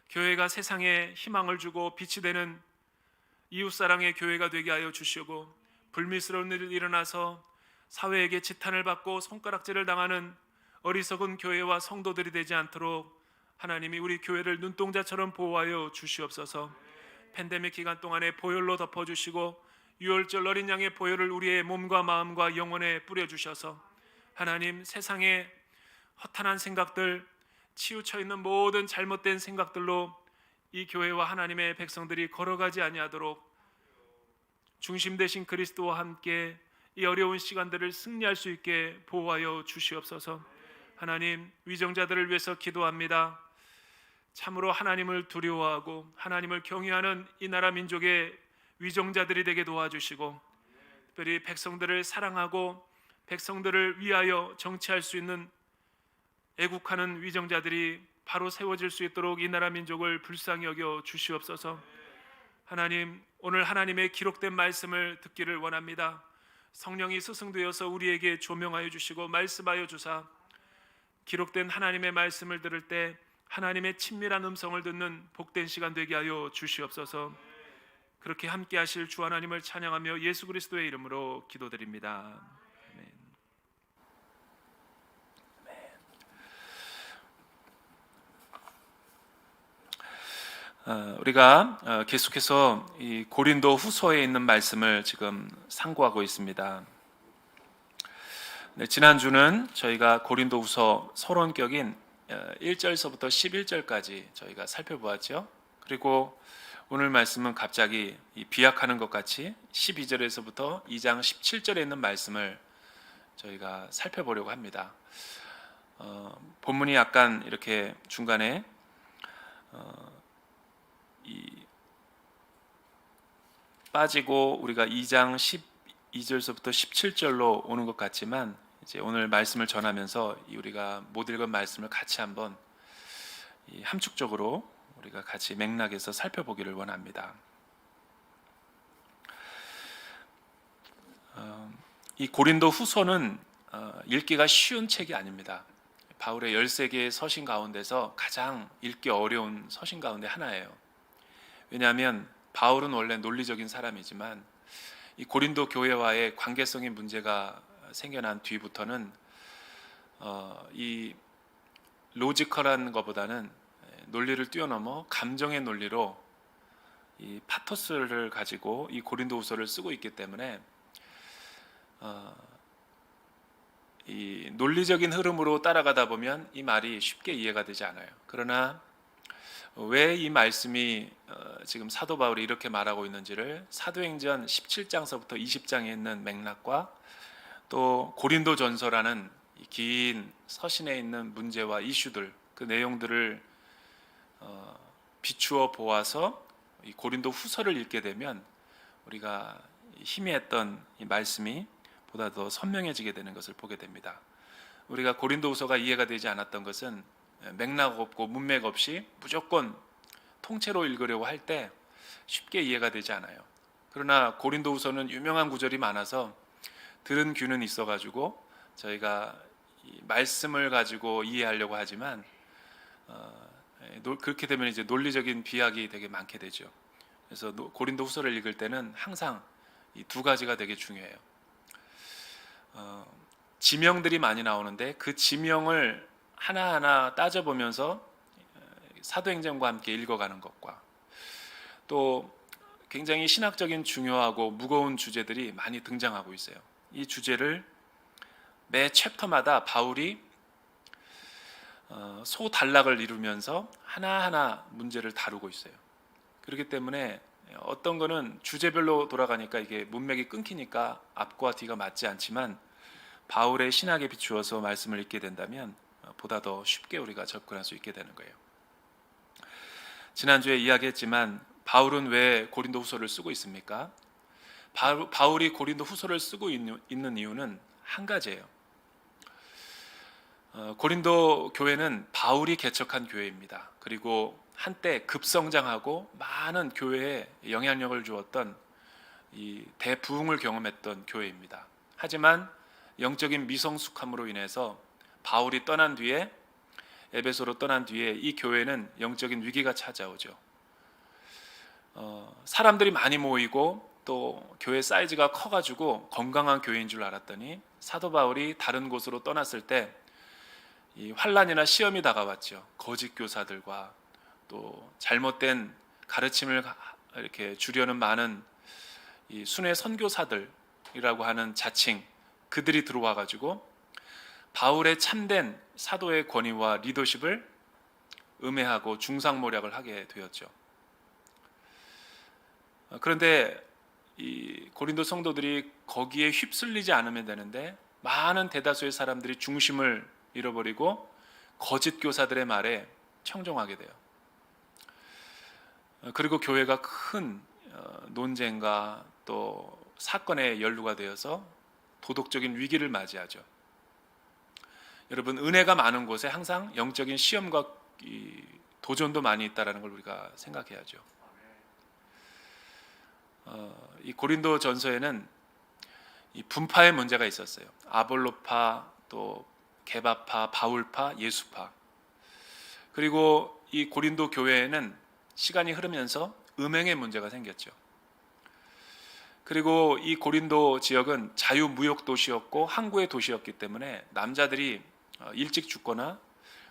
교회가 세상에 희망을 주고 빛이 되는 이웃사랑의 교회가 되게 하여 주시고, 불미스러운 일이 일어나서 사회에게 지탄을 받고 손가락질을 당하는 어리석은 교회와 성도들이 되지 않도록 하나님이 우리 교회를 눈동자처럼 보호하여 주시옵소서. 팬데믹 기간 동안에 보혈로 덮어주시고 유월절 어린 양의 보혈을 우리의 몸과 마음과 영혼에 뿌려주셔서 하나님, 세상의 허탄한 생각들, 치우쳐 있는 모든 잘못된 생각들로 이 교회와 하나님의 백성들이 걸어가지 아니하도록 중심 되신 그리스도와 함께 이 어려운 시간들을 승리할 수 있게 보호하여 주시옵소서. 하나님, 위정자들을 위해서 기도합니다. 참으로 하나님을 두려워하고 하나님을 경외하는 이 나라 민족의 위정자들이 되게 도와주시고, 특별히 백성들을 사랑하고 백성들을 위하여 정치할 수 있는 애국하는 위정자들이 바로 세워질 수 있도록 이 나라 민족을 불쌍히 여겨 주시옵소서. 하나님, 오늘 하나님의 기록된 말씀을 듣기를 원합니다. 성령이 스승되어서 우리에게 조명하여 주시고 말씀하여 주사 기록된 하나님의 말씀을 들을 때 하나님의 친밀한 음성을 듣는 복된 시간 되게 하여 주시옵소서. 그렇게 함께 하실 주 하나님을 찬양하며 예수 그리스도의 이름으로 기도드립니다. 우리가 계속해서 이 고린도 후서에 있는 말씀을 지금 상고하고 있습니다. 네, 지난주는 저희가 고린도 후서 서론격인 1절서부터 11절까지 저희가 살펴보았죠. 그리고 오늘 말씀은 갑자기 비약하는 것 같이 12절에서부터 2장 17절에 있는 말씀을 저희가 살펴보려고 합니다. 본문이 약간 이렇게 중간에 빠지고 우리가 2장 12절서부터 17절로 오는 것 같지만, 이제 오늘 말씀을 전하면서 우리가 못 읽은 말씀을 같이 한번 함축적으로 우리가 같이 맥락에서 살펴보기를 원합니다. 이 고린도 후서는 읽기가 쉬운 책이 아닙니다. 바울의 13개의 서신 가운데서 가장 읽기 어려운 서신 가운데 하나예요. 왜냐하면 바울은 원래 논리적인 사람이지만 이 고린도 교회와의 관계성의 문제가 생겨난 뒤부터는 이 로지컬한 것보다는 논리를 뛰어넘어 감정의 논리로 이 파토스를 가지고 이 고린도후서를 쓰고 있기 때문에 이 논리적인 흐름으로 따라가다 보면 이 말이 쉽게 이해가 되지 않아요. 그러나 왜 이 말씀이 지금 사도 바울이 이렇게 말하고 있는지를 사도행전 17장서부터 20장에 있는 맥락과 또 고린도전서라는 긴 서신에 있는 문제와 이슈들, 그 내용들을 비추어 보아서 이 고린도 후서를 읽게 되면 우리가 희미했던 이 말씀이 보다 더 선명해지게 되는 것을 보게 됩니다. 우리가 고린도 후서가 이해가 되지 않았던 것은 맥락 없고 문맥 없이 무조건 통째로 읽으려고 할 때 쉽게 이해가 되지 않아요. 그러나 고린도 후서는 유명한 구절이 많아서 들은 귀는 있어가지고 저희가 이 말씀을 가지고 이해하려고 하지만 그렇게 되면 이제 논리적인 비약이 되게 많게 되죠. 그래서 고린도 후서를 읽을 때는 항상 이 두 가지가 되게 중요해요. 지명들이 많이 나오는데 그 지명을 하나하나 따져보면서 사도행전과 함께 읽어가는 것과 또 굉장히 신학적인 중요하고 무거운 주제들이 많이 등장하고 있어요. 이 주제를 매 챕터마다 바울이 소단락을 이루면서 하나하나 문제를 다루고 있어요. 그렇기 때문에 어떤 거는 주제별로 돌아가니까 이게 문맥이 끊기니까 앞과 뒤가 맞지 않지만 바울의 신학에 비추어서 말씀을 읽게 된다면 보다 더 쉽게 우리가 접근할 수 있게 되는 거예요. 지난주에 이야기했지만 바울은 왜 고린도 후서를 쓰고 있습니까? 바울이 고린도 후서를 쓰고 있는 이유는 한 가지예요. 고린도 교회는 바울이 개척한 교회입니다. 그리고 한때 급성장하고 많은 교회에 영향력을 주었던 이 대부흥을 경험했던 교회입니다. 하지만 영적인 미성숙함으로 인해서 바울이 떠난 뒤에 에베소로 떠난 뒤에 이 교회는 영적인 위기가 찾아오죠. 사람들이 많이 모이고 또 교회 사이즈가 커가지고 건강한 교회인 줄 알았더니 사도 바울이 다른 곳으로 떠났을 때 이 환난이나 시험이 다가왔죠. 거짓 교사들과 또 잘못된 가르침을 이렇게 주려는 많은 이 순회 선교사들이라고 하는 자칭 그들이 들어와 가지고 바울의 참된 사도의 권위와 리더십을 음해하고 중상모략을 하게 되었죠. 그런데 이 고린도 성도들이 거기에 휩쓸리지 않으면 되는데 많은 대다수의 사람들이 중심을 잃어버리고 거짓 교사들의 말에 청종하게 돼요. 그리고 교회가 큰 논쟁과 또 사건에 연루가 되어서 도덕적인 위기를 맞이하죠. 여러분, 은혜가 많은 곳에 항상 영적인 시험과 도전도 많이 있다는 걸 우리가 생각해야죠. 이 고린도 전서에는 이 분파의 문제가 있었어요. 아볼로파, 또 게바파, 바울파, 예수파. 그리고 이 고린도 교회에는 시간이 흐르면서 음행의 문제가 생겼죠. 그리고 이 고린도 지역은 자유무역 도시였고 항구의 도시였기 때문에 남자들이 일찍 죽거나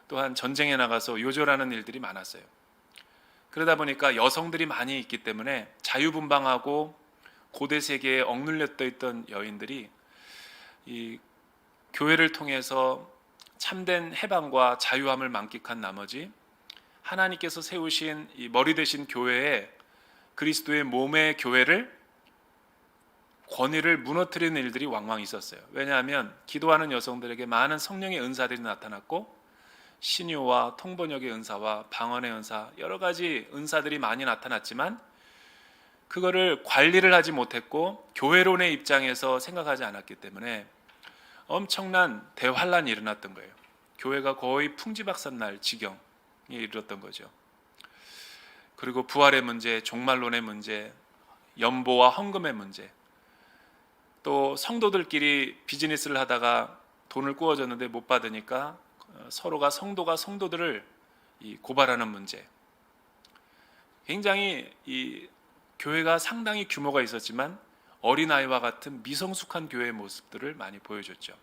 또한 전쟁에 나가서 요절하는 일들이 많았어요. 그러다 보니까 여성들이 많이 있기 때문에 자유분방하고 고대 세계에 억눌렸던 있던 여인들이 이 교회를 통해서 참된 해방과 자유함을 만끽한 나머지 하나님께서 세우신 이 머리 대신 교회에 그리스도의 몸의 교회를 권위를 무너뜨리는 일들이 왕왕 있었어요. 왜냐하면 기도하는 여성들에게 많은 성령의 은사들이 나타났고 신유와 통번역의 은사와 방언의 은사, 여러 가지 은사들이 많이 나타났지만 그거를 관리를 하지 못했고 교회론의 입장에서 생각하지 않았기 때문에 엄청난 대환란이 일어났던 거예요. 교회가 거의 풍지박산날 지경에 이르렀던 거죠. 그리고 부활의 문제, 종말론의 문제, 연보와 헌금의 문제, 또 성도들끼리 비즈니스를 하다가 돈을 꾸어줬는데 못 받으니까 서로가 성도가 성도들을 고발하는 문제. 굉장히 이 교회가 상당히 규모가 있었지만 어린아이와 같은 미성숙한 교회의 모습들을 많이 보여줬죠.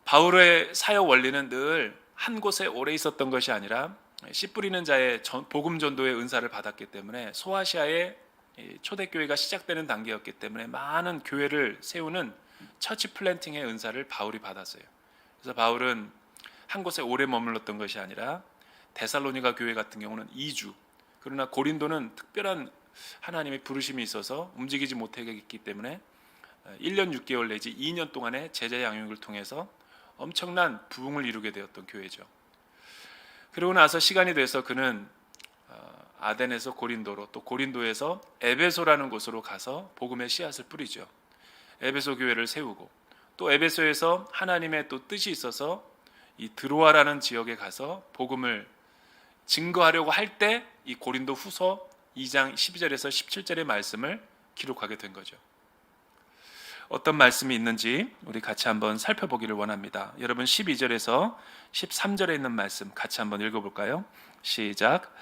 바울의 사역 원리는 늘 한 곳에 오래 있었던 것이 아니라 씨 뿌리는 자의 복음 전도의 은사를 받았기 때문에 소아시아의 초대교회가 시작되는 단계였기 때문에 많은 교회를 세우는 처치 플랜팅의 은사를 바울이 받았어요. 그래서 바울은 한 곳에 오래 머물렀던 것이 아니라 데살로니가 교회 같은 경우는 2주, 그러나 고린도는 특별한 하나님의 부르심이 있어서 움직이지 못했기 때문에 1년 6개월 내지 2년 동안의 제자 양육을 통해서 엄청난 부흥을 이루게 되었던 교회죠. 그리고 나서 시간이 돼서 그는 아덴에서 고린도로, 또 고린도에서 에베소라는 곳으로 가서 복음의 씨앗을 뿌리죠. 에베소 교회를 세우고, 또 에베소에서 하나님의 또 뜻이 있어서 이 드로아라는 지역에 가서 복음을 증거하려고 할 때 이 고린도 후서 2장 12절에서 17절의 말씀을 기록하게 된 거죠. 어떤 말씀이 있는지 우리 같이 한번 살펴보기를 원합니다. 여러분 12절에서 13절에 있는 말씀 같이 한번 읽어볼까요? 시작.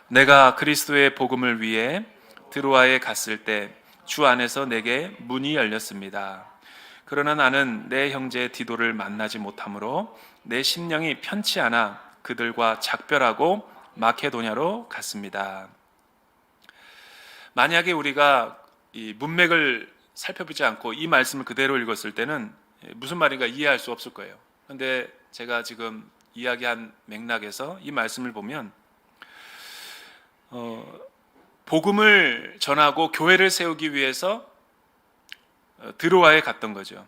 내가 그리스도의 복음을 위해 드로아에 갔을 때 주 안에서 내게 문이 열렸습니다. 그러나 나는 내 형제 디도를 만나지 못하므로 내 심령이 편치 않아 그들과 작별하고 마케도냐로 갔습니다. 만약에 우리가 이 문맥을 살펴보지 않고 이 말씀을 그대로 읽었을 때는 무슨 말인가 이해할 수 없을 거예요. 그런데 제가 지금 이야기한 맥락에서 이 말씀을 보면 복음을 전하고 교회를 세우기 위해서 드로아에 갔던 거죠.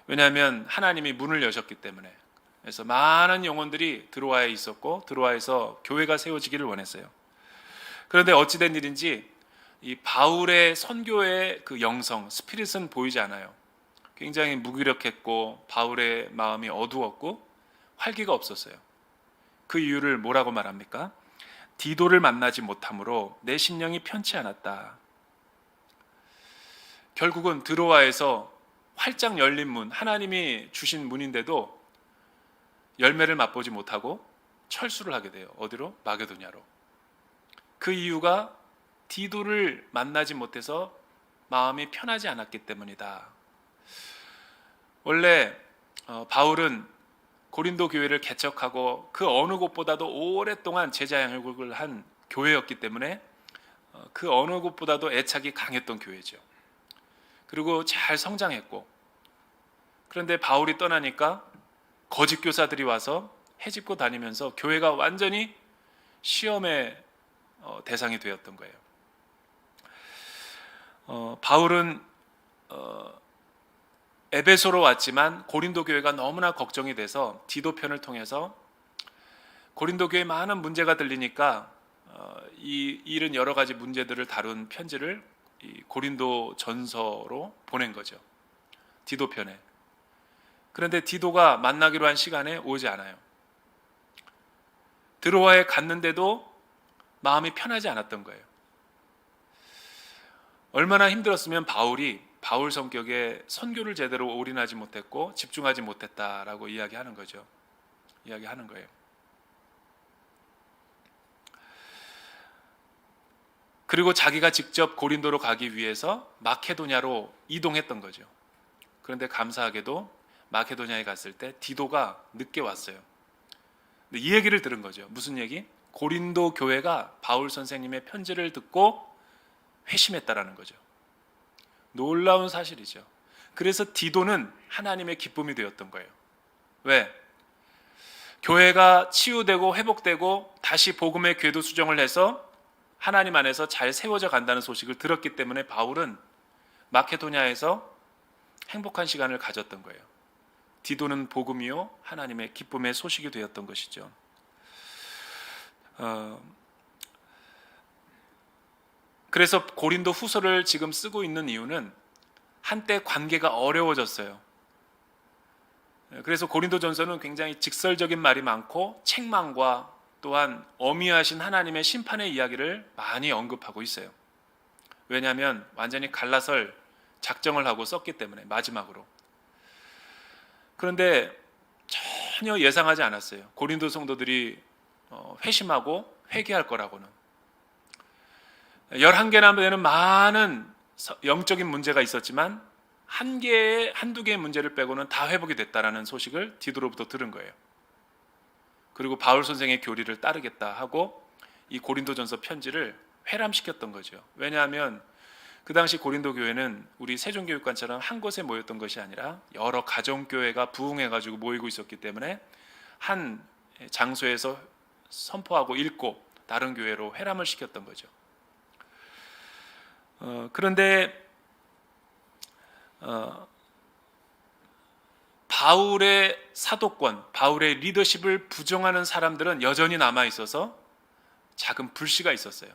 왜냐하면 하나님이 문을 여셨기 때문에. 그래서 많은 영혼들이 드로아에 있었고 드로아에서 교회가 세워지기를 원했어요. 그런데 어찌된 일인지 이 바울의 선교의 그 영성, 스피릿은 보이지 않아요. 굉장히 무기력했고 바울의 마음이 어두웠고 활기가 없었어요. 그 이유를 뭐라고 말합니까? 디도를 만나지 못함으로 내 심령이 편치 않았다. 결국은 드로아에서 활짝 열린 문, 하나님이 주신 문인데도 열매를 맛보지 못하고 철수를 하게 돼요. 어디로? 마게도냐로. 그 이유가 디도를 만나지 못해서 마음이 편하지 않았기 때문이다. 원래 바울은 고린도 교회를 개척하고 그 어느 곳보다도 오랫동안 제자 양육을 한 교회였기 때문에 그 어느 곳보다도 애착이 강했던 교회죠. 그리고 잘 성장했고, 그런데 바울이 떠나니까 거짓 교사들이 와서 해집고 다니면서 교회가 완전히 시험의 대상이 되었던 거예요. 바울은 에베소로 왔지만 고린도 교회가 너무나 걱정이 돼서 디도 편을 통해서 고린도 교회에 많은 문제가 들리니까 이 일은 여러 가지 문제들을 다룬 편지를 이 고린도 전서로 보낸 거죠. 디도 편에. 그런데 디도가 만나기로 한 시간에 오지 않아요. 드로아에 갔는데도 마음이 편하지 않았던 거예요. 얼마나 힘들었으면 바울 성격에 선교를 제대로 올인하지 못했고 집중하지 못했다라고 이야기하는 거죠. 이야기하는 거예요. 그리고 자기가 직접 고린도로 가기 위해서 마케도냐로 이동했던 거죠. 그런데 감사하게도 마케도냐에 갔을 때 디도가 늦게 왔어요. 근데 이 얘기를 들은 거죠. 무슨 얘기? 고린도 교회가 바울 선생님의 편지를 듣고 회심했다라는 거죠. 놀라운 사실이죠. 그래서 디도는 하나님의 기쁨이 되었던 거예요. 왜? 교회가 치유되고 회복되고 다시 복음의 궤도 수정을 해서 하나님 안에서 잘 세워져 간다는 소식을 들었기 때문에 바울은 마케도냐에서 행복한 시간을 가졌던 거예요. 디도는 복음이요 하나님의 기쁨의 소식이 되었던 것이죠. 그래서 고린도 후서를 지금 쓰고 있는 이유는 한때 관계가 어려워졌어요. 그래서 고린도 전서는 굉장히 직설적인 말이 많고 책망과 또한 어미하신 하나님의 심판의 이야기를 많이 언급하고 있어요. 왜냐하면 완전히 갈라설 작정을 하고 썼기 때문에 마지막으로. 그런데 전혀 예상하지 않았어요. 고린도 성도들이 회심하고 회개할 거라고는. 11개나 되는 많은 영적인 문제가 있었지만 한두 개의 문제를 빼고는 다 회복이 됐다라는 소식을 디도로부터 들은 거예요. 그리고 바울 선생의 교리를 따르겠다 하고 이 고린도전서 편지를 회람시켰던 거죠. 왜냐하면 그 당시 고린도 교회는 우리 세종교육관처럼 한 곳에 모였던 것이 아니라 여러 가정교회가 부흥해가지고 모이고 있었기 때문에 한 장소에서 선포하고 읽고 다른 교회로 회람을 시켰던 거죠. 그런데 바울의 사도권, 바울의 리더십을 부정하는 사람들은 여전히 남아있어서 작은 불씨가 있었어요.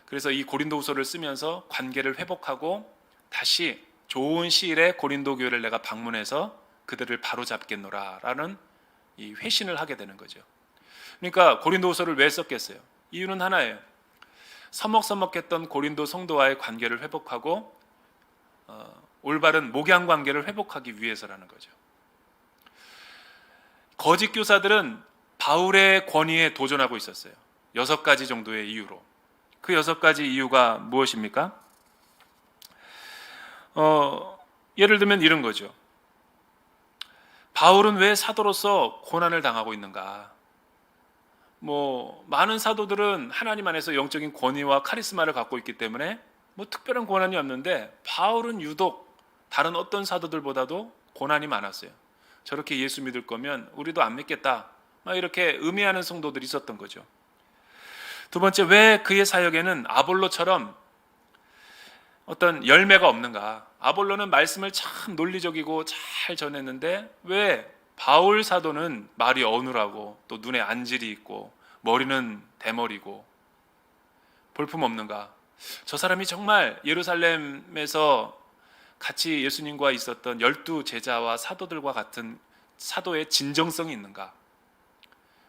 그래서 이 고린도후서를 쓰면서 관계를 회복하고 다시 좋은 시일에 고린도 교회를 내가 방문해서 그들을 바로잡겠노라라는 이 회신을 하게 되는 거죠. 그러니까 고린도후서를 왜 썼겠어요? 이유는 하나예요. 서먹서먹했던 고린도 성도와의 관계를 회복하고 올바른 목양 관계를 회복하기 위해서라는 거죠. 거짓 교사들은 바울의 권위에 도전하고 있었어요. 6가지 정도의 이유로. 그 6가지 이유가 무엇입니까? 예를 들면 이런 거죠. 바울은 왜 사도로서 고난을 당하고 있는가? 많은 사도들은 하나님 안에서 영적인 권위와 카리스마를 갖고 있기 때문에 특별한 고난이 없는데 바울은 유독 다른 어떤 사도들보다도 고난이 많았어요. 저렇게 예수 믿을 거면 우리도 안 믿겠다. 이렇게 음해하는 성도들이 있었던 거죠. 두 번째, 왜 그의 사역에는 아볼로처럼 어떤 열매가 없는가? 아볼로는 말씀을 참 논리적이고 잘 전했는데 왜 바울 사도는 말이 어눌하고 또 눈에 안질이 있고 머리는 대머리고 볼품없는가? 저 사람이 정말 예루살렘에서 같이 예수님과 있었던 12 제자와 사도들과 같은 사도의 진정성이 있는가?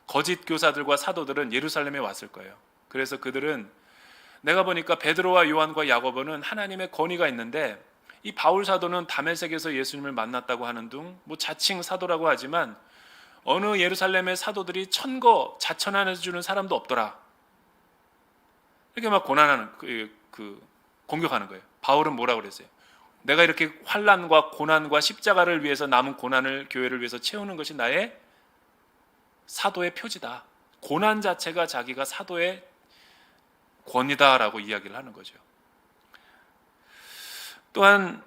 거짓 교사들과 사도들은 예루살렘에 왔을 거예요. 그래서 그들은 내가 보니까 베드로와 요한과 야고보는 하나님의 권위가 있는데 이 바울 사도는 다메섹에서 예수님을 만났다고 하는 등 자칭 사도라고 하지만 어느 예루살렘의 사도들이 천거 자천해주는 사람도 없더라. 이렇게 막 고난하는 공격하는 거예요. 바울은 뭐라고 그랬어요? 내가 이렇게 환난과 고난과 십자가를 위해서 남은 고난을 교회를 위해서 채우는 것이 나의 사도의 표지다. 고난 자체가 자기가 사도의 권위다라고 이야기를 하는 거죠. 또한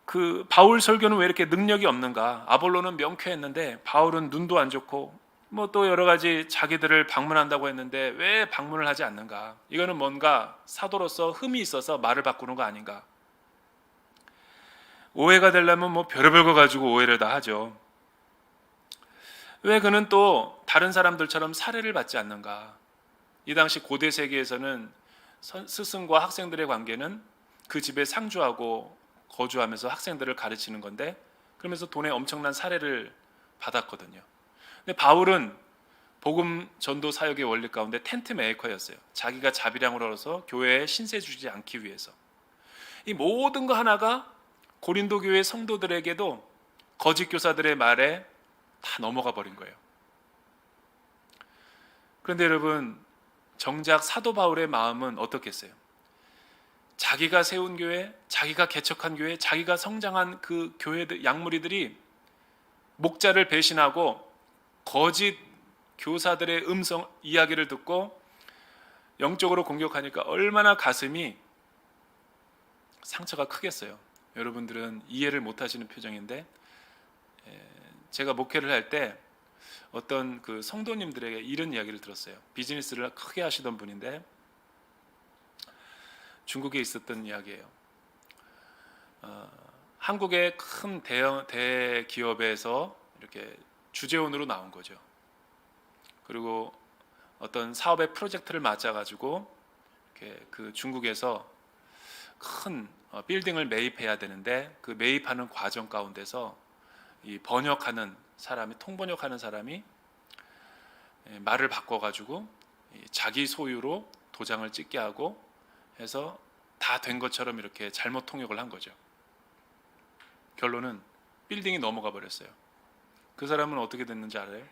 그 바울 설교는 왜 이렇게 능력이 없는가? 아볼로는 명쾌했는데 바울은 눈도 안 좋고 또 여러 가지 자기들을 방문한다고 했는데 왜 방문을 하지 않는가? 이거는 뭔가 사도로서 흠이 있어서 말을 바꾸는 거 아닌가? 오해가 되려면 뭐 별의별 거 가지고 오해를 다 하죠. 왜 그는 또 다른 사람들처럼 살해를 받지 않는가? 이 당시 고대 세계에서는 스승과 학생들의 관계는 그 집에 상주하고 거주하면서 학생들을 가르치는 건데, 그러면서 돈에 엄청난 살해를 받았거든요. 근데 바울은 복음 전도 사역의 원리 가운데 텐트 메이커였어요. 자기가 자비량을 얻어서 교회에 신세 주지 않기 위해서. 이 모든 거 하나가 고린도 교회 성도들에게도 거짓 교사들의 말에 다 넘어가 버린 거예요. 그런데 여러분, 정작 사도 바울의 마음은 어떻겠어요? 자기가 세운 교회, 자기가 개척한 교회, 자기가 성장한 그 교회들, 양무리들이 목자를 배신하고 거짓 교사들의 음성 이야기를 듣고 영적으로 공격하니까 얼마나 가슴이 상처가 크겠어요. 여러분들은 이해를 못 하시는 표정인데, 제가 목회를 할 때 어떤 그 성도님들에게 이런 이야기를 들었어요. 비즈니스를 크게 하시던 분인데 중국에 있었던 이야기예요. 한국의 큰 대기업에서 이렇게 주재원으로 나온 거죠. 그리고 어떤 사업의 프로젝트를 맞아가지고 이렇게 그 중국에서 큰 빌딩을 매입해야 되는데, 그 매입하는 과정 가운데서 이 번역하는 사람이, 통번역하는 사람이 말을 바꿔가지고 자기 소유로 도장을 찍게 하고 해서 다 된 것처럼 이렇게 잘못 통역을 한 거죠. 결론은 빌딩이 넘어가 버렸어요. 그 사람은 어떻게 됐는지 알아요?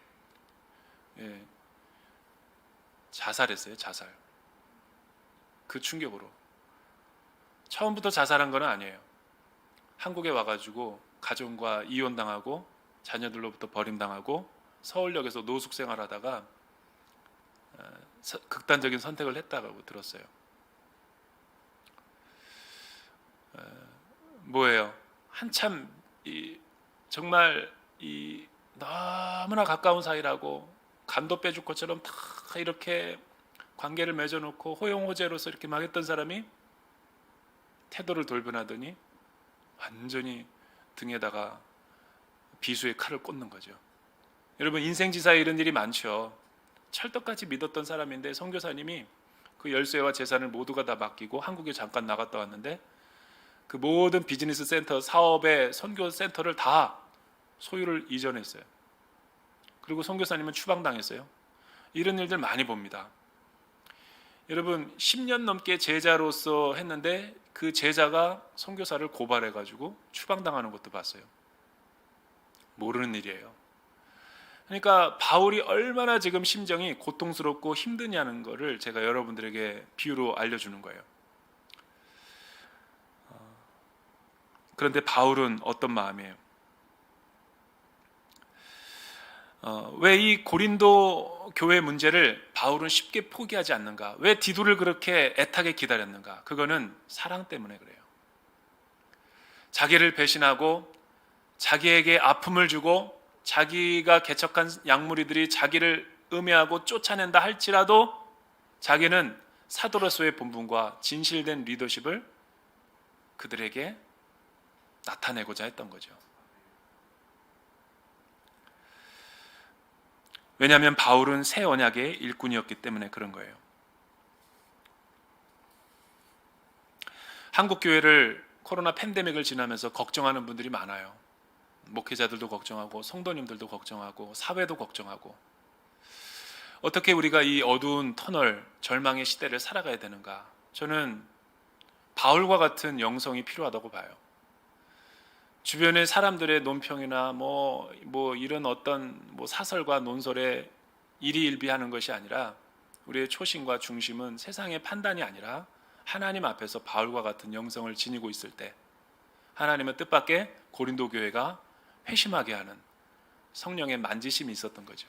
자살했어요. 자살. 그 충격으로. 처음부터 자살한 건 아니에요. 한국에 와가지고 가정과 이혼당하고 자녀들로부터 버림당하고 서울역에서 노숙 생활하다가 극단적인 선택을 했다고 들었어요. 뭐예요? 한참 정말 너무나 가까운 사이라고 간도 빼줄 것처럼 다 이렇게 관계를 맺어놓고 호용호재로서 이렇게 막 했던 사람이 태도를 돌변하더니 완전히 등에다가 비수의 칼을 꽂는 거죠. 여러분, 인생지사에 이런 일이 많죠. 철떡같이 믿었던 사람인데 선교사님이 그 열쇠와 재산을 모두가 다 맡기고 한국에 잠깐 나갔다 왔는데 그 모든 비즈니스 센터, 사업의 선교 센터를 다 소유를 이전했어요. 그리고 선교사님은 추방당했어요. 이런 일들 많이 봅니다. 여러분, 10년 넘게 제자로서 했는데 그 제자가 선교사를 고발해가지고 추방당하는 것도 봤어요. 모르는 일이에요. 그러니까 바울이 얼마나 지금 심정이 고통스럽고 힘드냐는 거를 제가 여러분들에게 비유로 알려주는 거예요. 그런데 바울은 어떤 마음이에요? 왜 이 고린도 교회 문제를 바울은 쉽게 포기하지 않는가? 왜 디도를 그렇게 애타게 기다렸는가? 그거는 사랑 때문에 그래요. 자기를 배신하고 자기에게 아픔을 주고 자기가 개척한 양무리들이 자기를 음해하고 쫓아낸다 할지라도 자기는 사도로서의 본분과 진실된 리더십을 그들에게 나타내고자 했던 거죠. 왜냐하면 바울은 새 언약의 일꾼이었기 때문에 그런 거예요. 한국 교회를 코로나 팬데믹을 지나면서 걱정하는 분들이 많아요. 목회자들도 걱정하고 성도님들도 걱정하고 사회도 걱정하고 어떻게 우리가 이 어두운 터널, 절망의 시대를 살아가야 되는가? 저는 바울과 같은 영성이 필요하다고 봐요. 주변의 사람들의 논평이나 뭐 이런 어떤 사설과 논설에 일희일비하는 것이 아니라 우리의 초심과 중심은 세상의 판단이 아니라 하나님 앞에서 바울과 같은 영성을 지니고 있을 때 하나님의 뜻밖의 고린도 교회가 회심하게 하는 성령의 만지심이 있었던 거죠.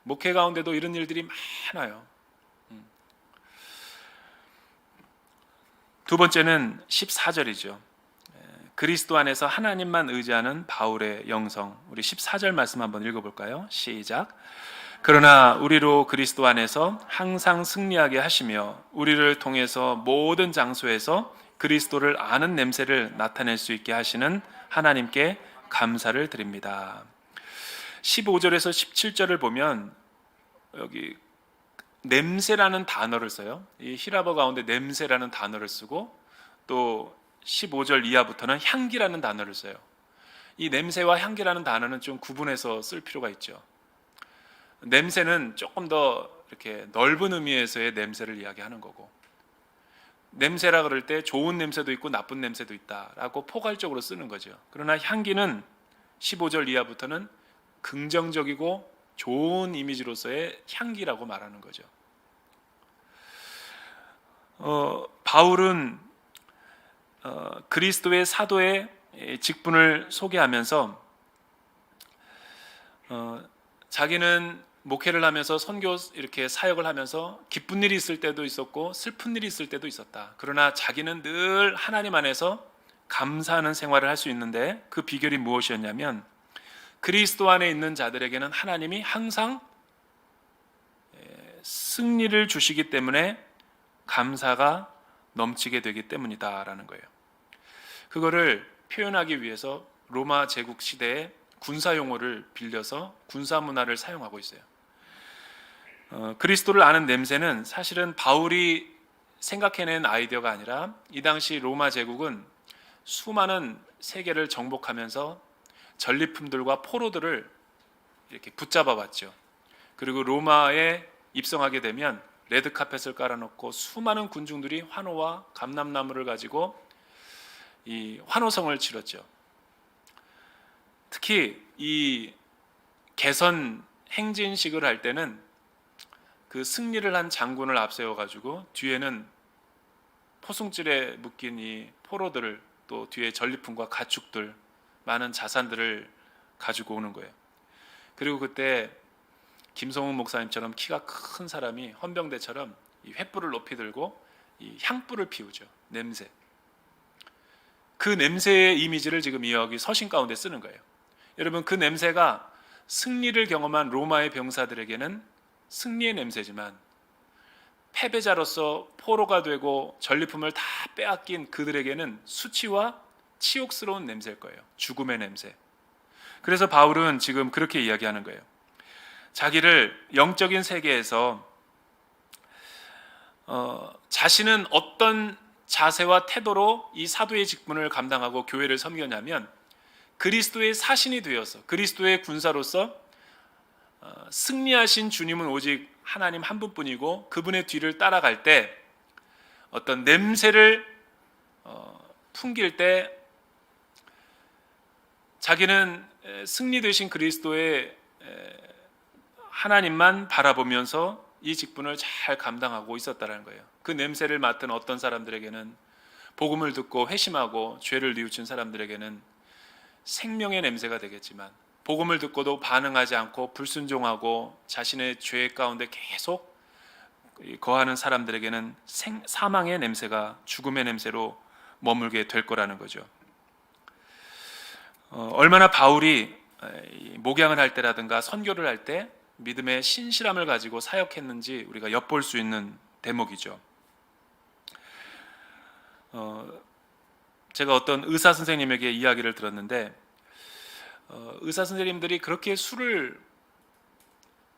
목회 가운데도 이런 일들이 많아요. 두 번째는 14절이죠. 그리스도 안에서 하나님만 의지하는 바울의 영성. 우리 14절 말씀 한번 읽어볼까요? 시작. 그러나 우리로 그리스도 안에서 항상 승리하게 하시며 우리를 통해서 모든 장소에서 그리스도를 아는 냄새를 나타낼 수 있게 하시는 하나님께 감사를 드립니다. 15절에서 17절을 보면 여기 냄새라는 단어를 써요. 이 히라버 가운데 냄새라는 단어를 쓰고 또 15절 이하부터는 향기라는 단어를 써요. 이 냄새와 향기라는 단어는 좀 구분해서 쓸 필요가 있죠. 냄새는 조금 더 이렇게 넓은 의미에서의 냄새를 이야기하는 거고, 냄새라 그럴 때 좋은 냄새도 있고 나쁜 냄새도 있다라고 포괄적으로 쓰는 거죠. 그러나 향기는 15절 이하부터는 긍정적이고 좋은 이미지로서의 향기라고 말하는 거죠. 바울은 그리스도의 사도의 직분을 소개하면서 자기는 목회를 하면서 선교 이렇게 사역을 하면서 기쁜 일이 있을 때도 있었고 슬픈 일이 있을 때도 있었다. 그러나 자기는 늘 하나님 안에서 감사하는 생활을 할 수 있는데 그 비결이 무엇이었냐면 그리스도 안에 있는 자들에게는 하나님이 항상 승리를 주시기 때문에 감사가 넘치게 되기 때문이다라는 거예요. 그거를 표현하기 위해서 로마 제국 시대에 군사 용어를 빌려서 군사 문화를 사용하고 있어요. 그리스도를 아는 냄새는 사실은 바울이 생각해낸 아이디어가 아니라 이 당시 로마 제국은 수많은 세계를 정복하면서 전리품들과 포로들을 이렇게 붙잡아 왔죠. 그리고 로마에 입성하게 되면 레드카펫을 깔아놓고 수많은 군중들이 환호와 감람나무를 가지고 이 환호성을 치렀죠. 특히 이 개선 행진식을 할 때는 그 승리를 한 장군을 앞세워 가지고 뒤에는 포승줄에 묶인 이 포로들을 또 뒤에 전리품과 가축들 많은 자산들을 가지고 오는 거예요. 그리고 그때 김성훈 목사님처럼 키가 큰 사람이 헌병대처럼 이 횃불을 높이 들고 이 향불을 피우죠. 냄새. 그 냄새의 이미지를 지금 여기 서신 가운데 쓰는 거예요. 여러분, 그 냄새가 승리를 경험한 로마의 병사들에게는 승리의 냄새지만 패배자로서 포로가 되고 전리품을 다 빼앗긴 그들에게는 수치와 치욕스러운 냄새일 거예요. 죽음의 냄새. 그래서 바울은 지금 그렇게 이야기하는 거예요. 자기를 영적인 세계에서 자신은 어떤 자세와 태도로 이 사도의 직분을 감당하고 교회를 섬겼냐면 그리스도의 사신이 되어서 그리스도의 군사로서 승리하신 주님은 오직 하나님 한 분뿐이고 그분의 뒤를 따라갈 때 어떤 냄새를 풍길 때 자기는 승리되신 그리스도의 하나님만 바라보면서 이 직분을 잘 감당하고 있었다는 거예요. 그 냄새를 맡은 어떤 사람들에게는 복음을 듣고 회심하고 죄를 뉘우친 사람들에게는 생명의 냄새가 되겠지만 복음을 듣고도 반응하지 않고 불순종하고 자신의 죄 가운데 계속 거하는 사람들에게는 사망의 냄새가 죽음의 냄새로 머물게 될 거라는 거죠. 얼마나 바울이 목양을 할 때라든가 선교를 할 때 믿음의 신실함을 가지고 사역했는지 우리가 엿볼 수 있는 대목이죠. 제가 어떤 의사 선생님에게 이야기를 들었는데 의사 선생님들이 그렇게 술을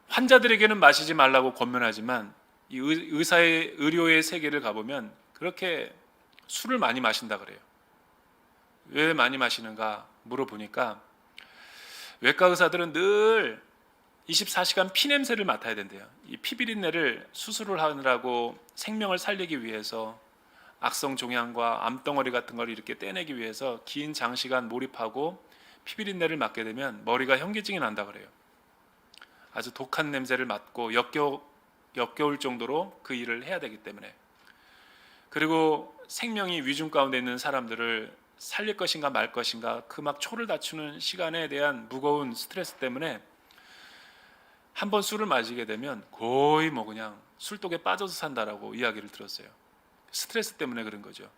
환자들에게는 마시지 말라고 권면하지만 이 의사의 의료의 세계를 가보면 그렇게 술을 많이 마신다 그래요. 왜 많이 마시는가 물어보니까 외과 의사들은 늘 24시간 피냄새를 맡아야 된대요. 이 피비린내를 수술을 하느라고 생명을 살리기 위해서 악성 종양과 암덩어리 같은 걸 이렇게 떼내기 위해서 긴 장시간 몰입하고 피비린내를 맡게 되면 머리가 현기증이 난다 그래요. 아주 독한 냄새를 맡고 역겨울 정도로 그 일을 해야 되기 때문에. 그리고 생명이 위중 가운데 있는 사람들을 살릴 것인가 말 것인가 그 막 초를 다투는 시간에 대한 무거운 스트레스 때문에 한번 술을 마시게 되면 거의 뭐 그냥 술독에 빠져서 산다라고 이야기를 들었어요. 스트레스 때문에 그런 거죠.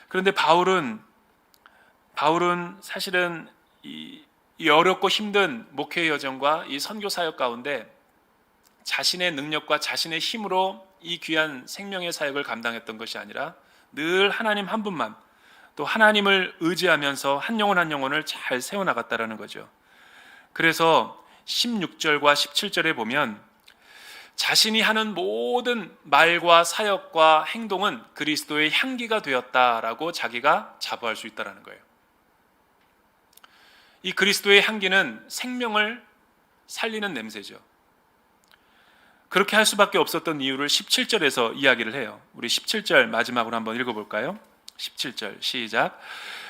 그런데 바울은 사실은 이 어렵고 힘든 목회의 여정과 이 선교 사역 가운데 자신의 능력과 자신의 힘으로 이 귀한 생명의 사역을 감당했던 것이 아니라 늘 하나님 한 분만, 또 하나님을 의지하면서 한 영혼 한 영혼을 잘 세워나갔다라는 거죠. 그래서 16절과 17절에 보면 자신이 하는 모든 말과 사역과 행동은 그리스도의 향기가 되었다라고 자기가 자부할 수 있다는 거예요. 이 그리스도의 향기는 생명을 살리는 냄새죠. 그렇게 할 수밖에 없었던 이유를 17절에서 이야기를 해요. 우리 17절 마지막으로 한번 읽어볼까요? 17절 시작.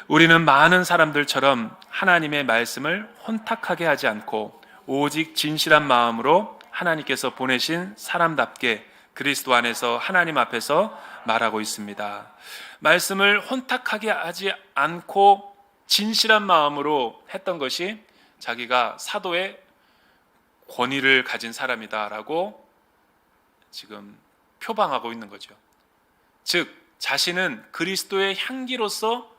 우리는 많은 사람들처럼 하나님의 말씀을 혼탁하게 하지 않고 오직 진실한 마음으로 하나님께서 보내신 사람답게 그리스도 안에서 하나님 앞에서 말하고 있습니다. 말씀을 혼탁하게 하지 않고 진실한 마음으로 했던 것이 자기가 사도의 권위를 가진 사람이다라고 지금 표방하고 있는 거죠. 즉 자신은 그리스도의 향기로서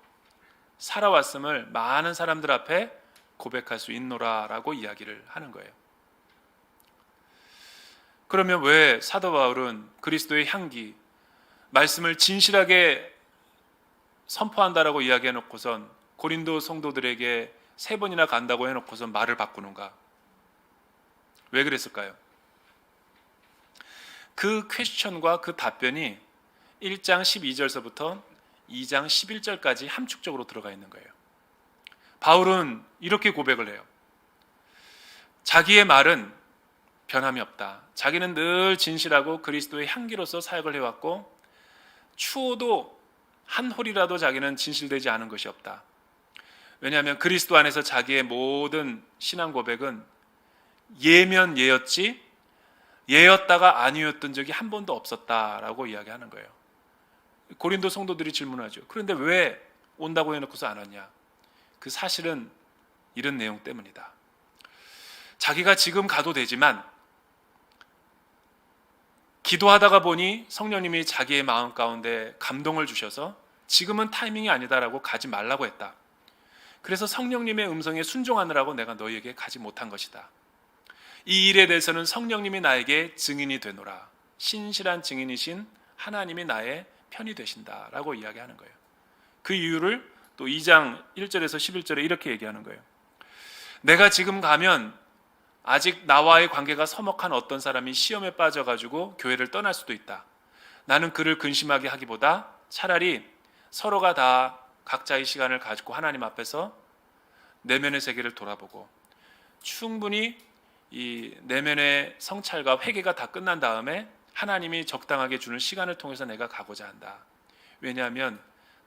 살아왔음을 많은 사람들 앞에 고백할 수 있노라라고 이야기를 하는 거예요. 그러면 왜 사도 바울은 그리스도의 향기, 말씀을 진실하게 선포한다라고 이야기해놓고선 고린도 성도들에게 3번이나 간다고 해놓고선 말을 바꾸는가? 왜 그랬을까요? 그 퀘스천과 그 답변이 1장 12절서부터 2장 11절까지 함축적으로 들어가 있는 거예요. 바울은 이렇게 고백을 해요. 자기의 말은 변함이 없다. 자기는 늘 진실하고 그리스도의 향기로서 사역을 해왔고 추호도 한 홀이라도 자기는 진실되지 않은 것이 없다. 왜냐하면 그리스도 안에서 자기의 모든 신앙 고백은 예면 예였지 예였다가 아니었던 적이 한 번도 없었다라고 이야기하는 거예요. 고린도 성도들이 질문하죠. 그런데 왜 온다고 해놓고서 안 왔냐? 그 사실은 이런 내용 때문이다. 자기가 지금 가도 되지만 기도하다가 보니 성령님이 자기의 마음 가운데 감동을 주셔서 지금은 타이밍이 아니다라고 가지 말라고 했다. 그래서 성령님의 음성에 순종하느라고 내가 너희에게 가지 못한 것이다. 이 일에 대해서는 성령님이 나에게 증인이 되노라. 신실한 증인이신 하나님이 나의 편이 되신다라고 이야기하는 거예요. 그 이유를 또 2장 1절에서 11절에 이렇게 얘기하는 거예요. 내가 지금 가면 아직 나와의 관계가 서먹한 어떤 사람이 시험에 빠져가지고 교회를 떠날 수도 있다. 나는 그를 근심하게 하기보다 차라리 서로가 다 각자의 시간을 가지고 하나님 앞에서 내면의 세계를 돌아보고 충분히 이 내면의 성찰과 회개가 다 끝난 다음에 하나님이 적당하게 주는 시간을 통해서 내가 가고자 한다. 왜냐하면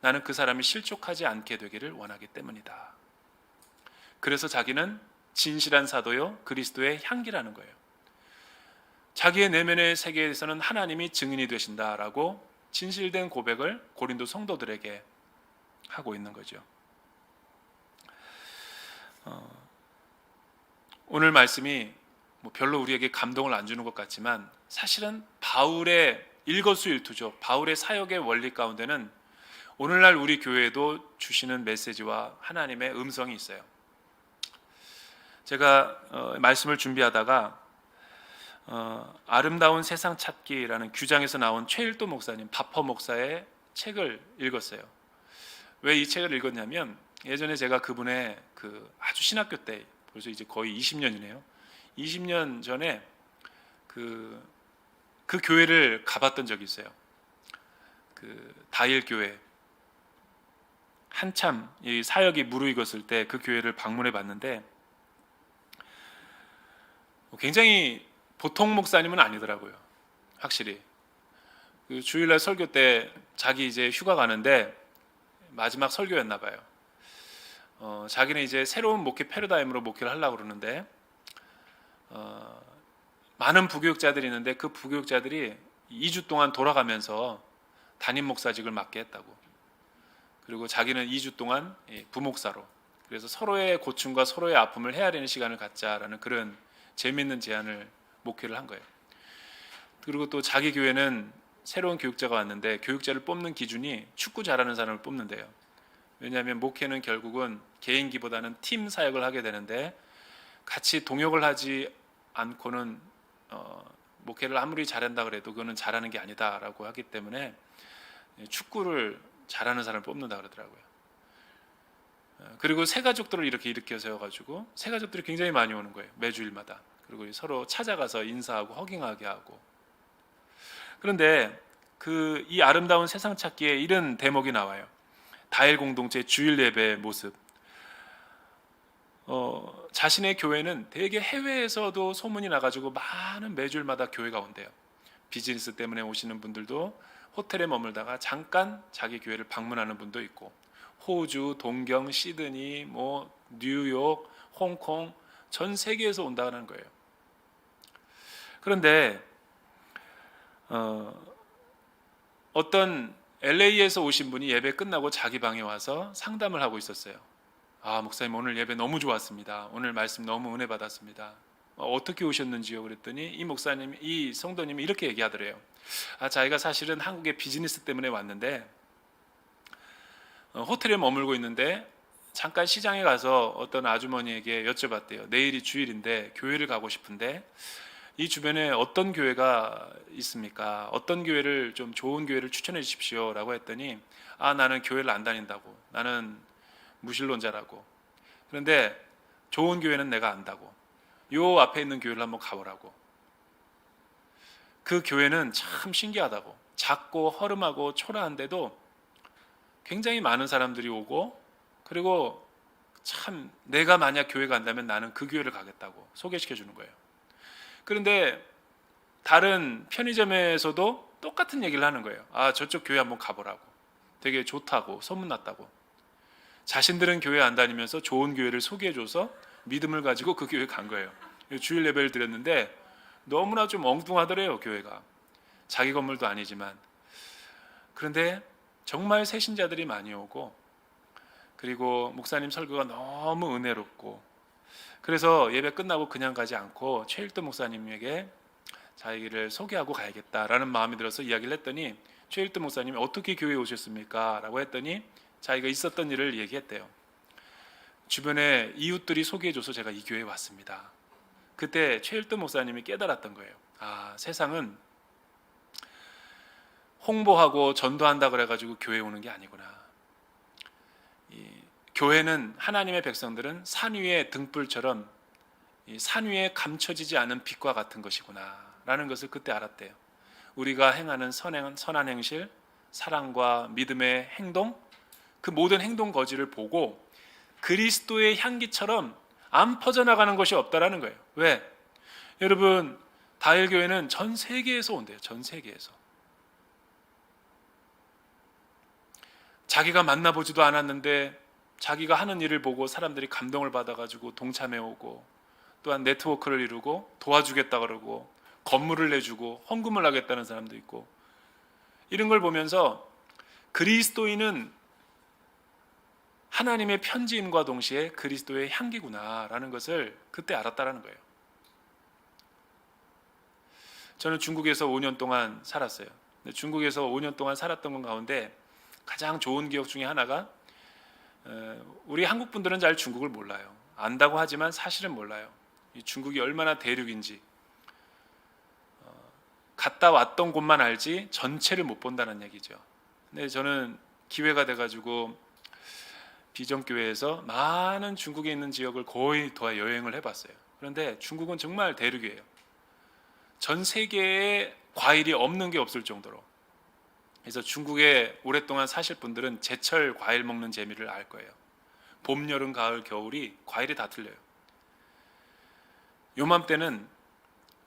나는 그 사람이 실족하지 않게 되기를 원하기 때문이다. 그래서 자기는 진실한 사도요 그리스도의 향기라는 거예요. 자기의 내면의 세계에서는 하나님이 증인이 되신다라고 진실된 고백을 고린도 성도들에게 하고 있는 거죠. 오늘 말씀이 별로 우리에게 감동을 안 주는 것 같지만 사실은 바울의 일거수일투족, 바울의 사역의 원리 가운데는 오늘날 우리 교회에도 주시는 메시지와 하나님의 음성이 있어요. 제가 말씀을 준비하다가 아름다운 세상 찾기라는 규장에서 나온 최일도 목사님, 바퍼 목사의 책을 읽었어요. 왜 이 책을 읽었냐면 예전에 제가 그분의 그 아주 신학교 때 벌써 이제 거의 20년이네요. 20년 전에 그 교회를 가봤던 적이 있어요. 그 다일 교회. 한참 이 사역이 무르익었을 때 그 교회를 방문해 봤는데 굉장히 보통 목사님은 아니더라고요. 확실히. 그 주일날 설교 때 자기 이제 휴가 가는데 마지막 설교였나 봐요. 자기는 이제 새로운 목회 패러다임으로 목회를 하려고 그러는데 많은 부교육자들이 있는데 그 부교육자들이 2주 동안 돌아가면서 담임 목사직을 맡게 했다고. 그리고 자기는 2주 동안 부목사로. 그래서 서로의 고충과 서로의 아픔을 헤아리는 시간을 갖자라는 그런 재미있는 제안을 목회를 한 거예요. 그리고 또 자기 교회는 새로운 교육자가 왔는데 교육자를 뽑는 기준이 축구 잘하는 사람을 뽑는데요. 왜냐하면 목회는 결국은 개인기보다는 팀 사역을 하게 되는데 같이 동역을 하지 않고는 목회를 아무리 잘한다 그래도 그거는 잘하는 게 아니다라고 하기 때문에 축구를 잘하는 사람을 뽑는다 그러더라고요. 그리고 새 가족들을 이렇게 일으켜 세워가지고 새 가족들이 굉장히 많이 오는 거예요. 매주일마다. 그리고 서로 찾아가서 인사하고 허깅하게 하고. 그런데 이 아름다운 세상 찾기에 이런 대목이 나와요. 다일 공동체 주일 예배의 모습. 자신의 교회는 되게 해외에서도 소문이 나가지고 많은 매주일마다 교회가 온대요. 비즈니스 때문에 오시는 분들도 호텔에 머물다가 잠깐 자기 교회를 방문하는 분도 있고, 호주, 동경, 시드니, 뉴욕, 홍콩 전 세계에서 온다는 거예요. 그런데 어떤 LA에서 오신 분이 예배 끝나고 자기 방에 와서 상담을 하고 있었어요. 목사님 오늘 예배 너무 좋았습니다. 오늘 말씀 너무 은혜 받았습니다. 어떻게 오셨는지요? 그랬더니 이 성도님이 이렇게 얘기하더래요. 자기가 사실은 한국에 비즈니스 때문에 왔는데 호텔에 머물고 있는데 잠깐 시장에 가서 어떤 아주머니에게 여쭤봤대요. 내일이 주일인데 교회를 가고 싶은데 이 주변에 어떤 교회가 있습니까? 어떤 교회를 좀 좋은 교회를 추천해 주십시오 라고 했더니 나는 교회를 안 다닌다고. 나는 무신론자라고. 그런데 좋은 교회는 내가 안다고. 요 앞에 있는 교회를 한번 가보라고. 그 교회는 참 신기하다고. 작고 허름하고 초라한데도 굉장히 많은 사람들이 오고, 그리고 참 내가 만약 교회 간다면 나는 그 교회를 가겠다고 소개시켜 주는 거예요. 그런데 다른 편의점에서도 똑같은 얘기를 하는 거예요. 저쪽 교회 한번 가보라고. 되게 좋다고 소문났다고. 자신들은 교회 안 다니면서 좋은 교회를 소개해줘서 믿음을 가지고 그 교회 간 거예요. 주일 예배를 드렸는데 너무나 좀 엉뚱하더래요, 교회가. 자기 건물도 아니지만. 그런데 정말 새신자들이 많이 오고, 그리고 목사님 설교가 너무 은혜롭고, 그래서 예배 끝나고 그냥 가지 않고 최일도 목사님에게 자기를 소개하고 가야겠다라는 마음이 들어서 이야기를 했더니, 최일도 목사님이 어떻게 교회에 오셨습니까? 라고 했더니 자기가 있었던 일을 얘기했대요. 주변에 이웃들이 소개해줘서 제가 이 교회에 왔습니다. 그때 최일도 목사님이 깨달았던 거예요. 세상은 홍보하고 전도한다 그래가지고 교회에 오는 게 아니구나. 교회는, 하나님의 백성들은 산 위의 등불처럼 산 위에 감춰지지 않은 빛과 같은 것이구나 라는 것을 그때 알았대요. 우리가 행하는 선한 행실, 사랑과 믿음의 행동, 그 모든 행동 거지를 보고 그리스도의 향기처럼 안 퍼져나가는 것이 없다라는 거예요. 왜? 여러분, 다일교회는 전 세계에서 온대요. 전 세계에서. 자기가 만나보지도 않았는데 자기가 하는 일을 보고 사람들이 감동을 받아가지고 동참해 오고, 또한 네트워크를 이루고 도와주겠다 그러고 건물을 내주고 헌금을 하겠다는 사람도 있고, 이런 걸 보면서 그리스도인은 하나님의 편지인과 동시에 그리스도의 향기구나라는 것을 그때 알았다라는 거예요. 저는 중국에서 5년 동안 살았어요. 중국에서 5년 동안 살았던 것 가운데 가장 좋은 기억 중에 하나가, 우리 한국 분들은 잘 중국을 몰라요. 안다고 하지만 사실은 몰라요. 이 중국이 얼마나 대륙인지. 갔다 왔던 곳만 알지 전체를 못 본다는 얘기죠. 근데 저는 기회가 돼가지고 비전교회에서 많은 중국에 있는 지역을 거의 다 여행을 해봤어요. 그런데 중국은 정말 대륙이에요. 전 세계에 과일이 없는 게 없을 정도로. 그래서 중국에 오랫동안 사실 분들은 제철 과일 먹는 재미를 알 거예요. 봄, 여름, 가을, 겨울이 과일이 다 틀려요. 요맘때는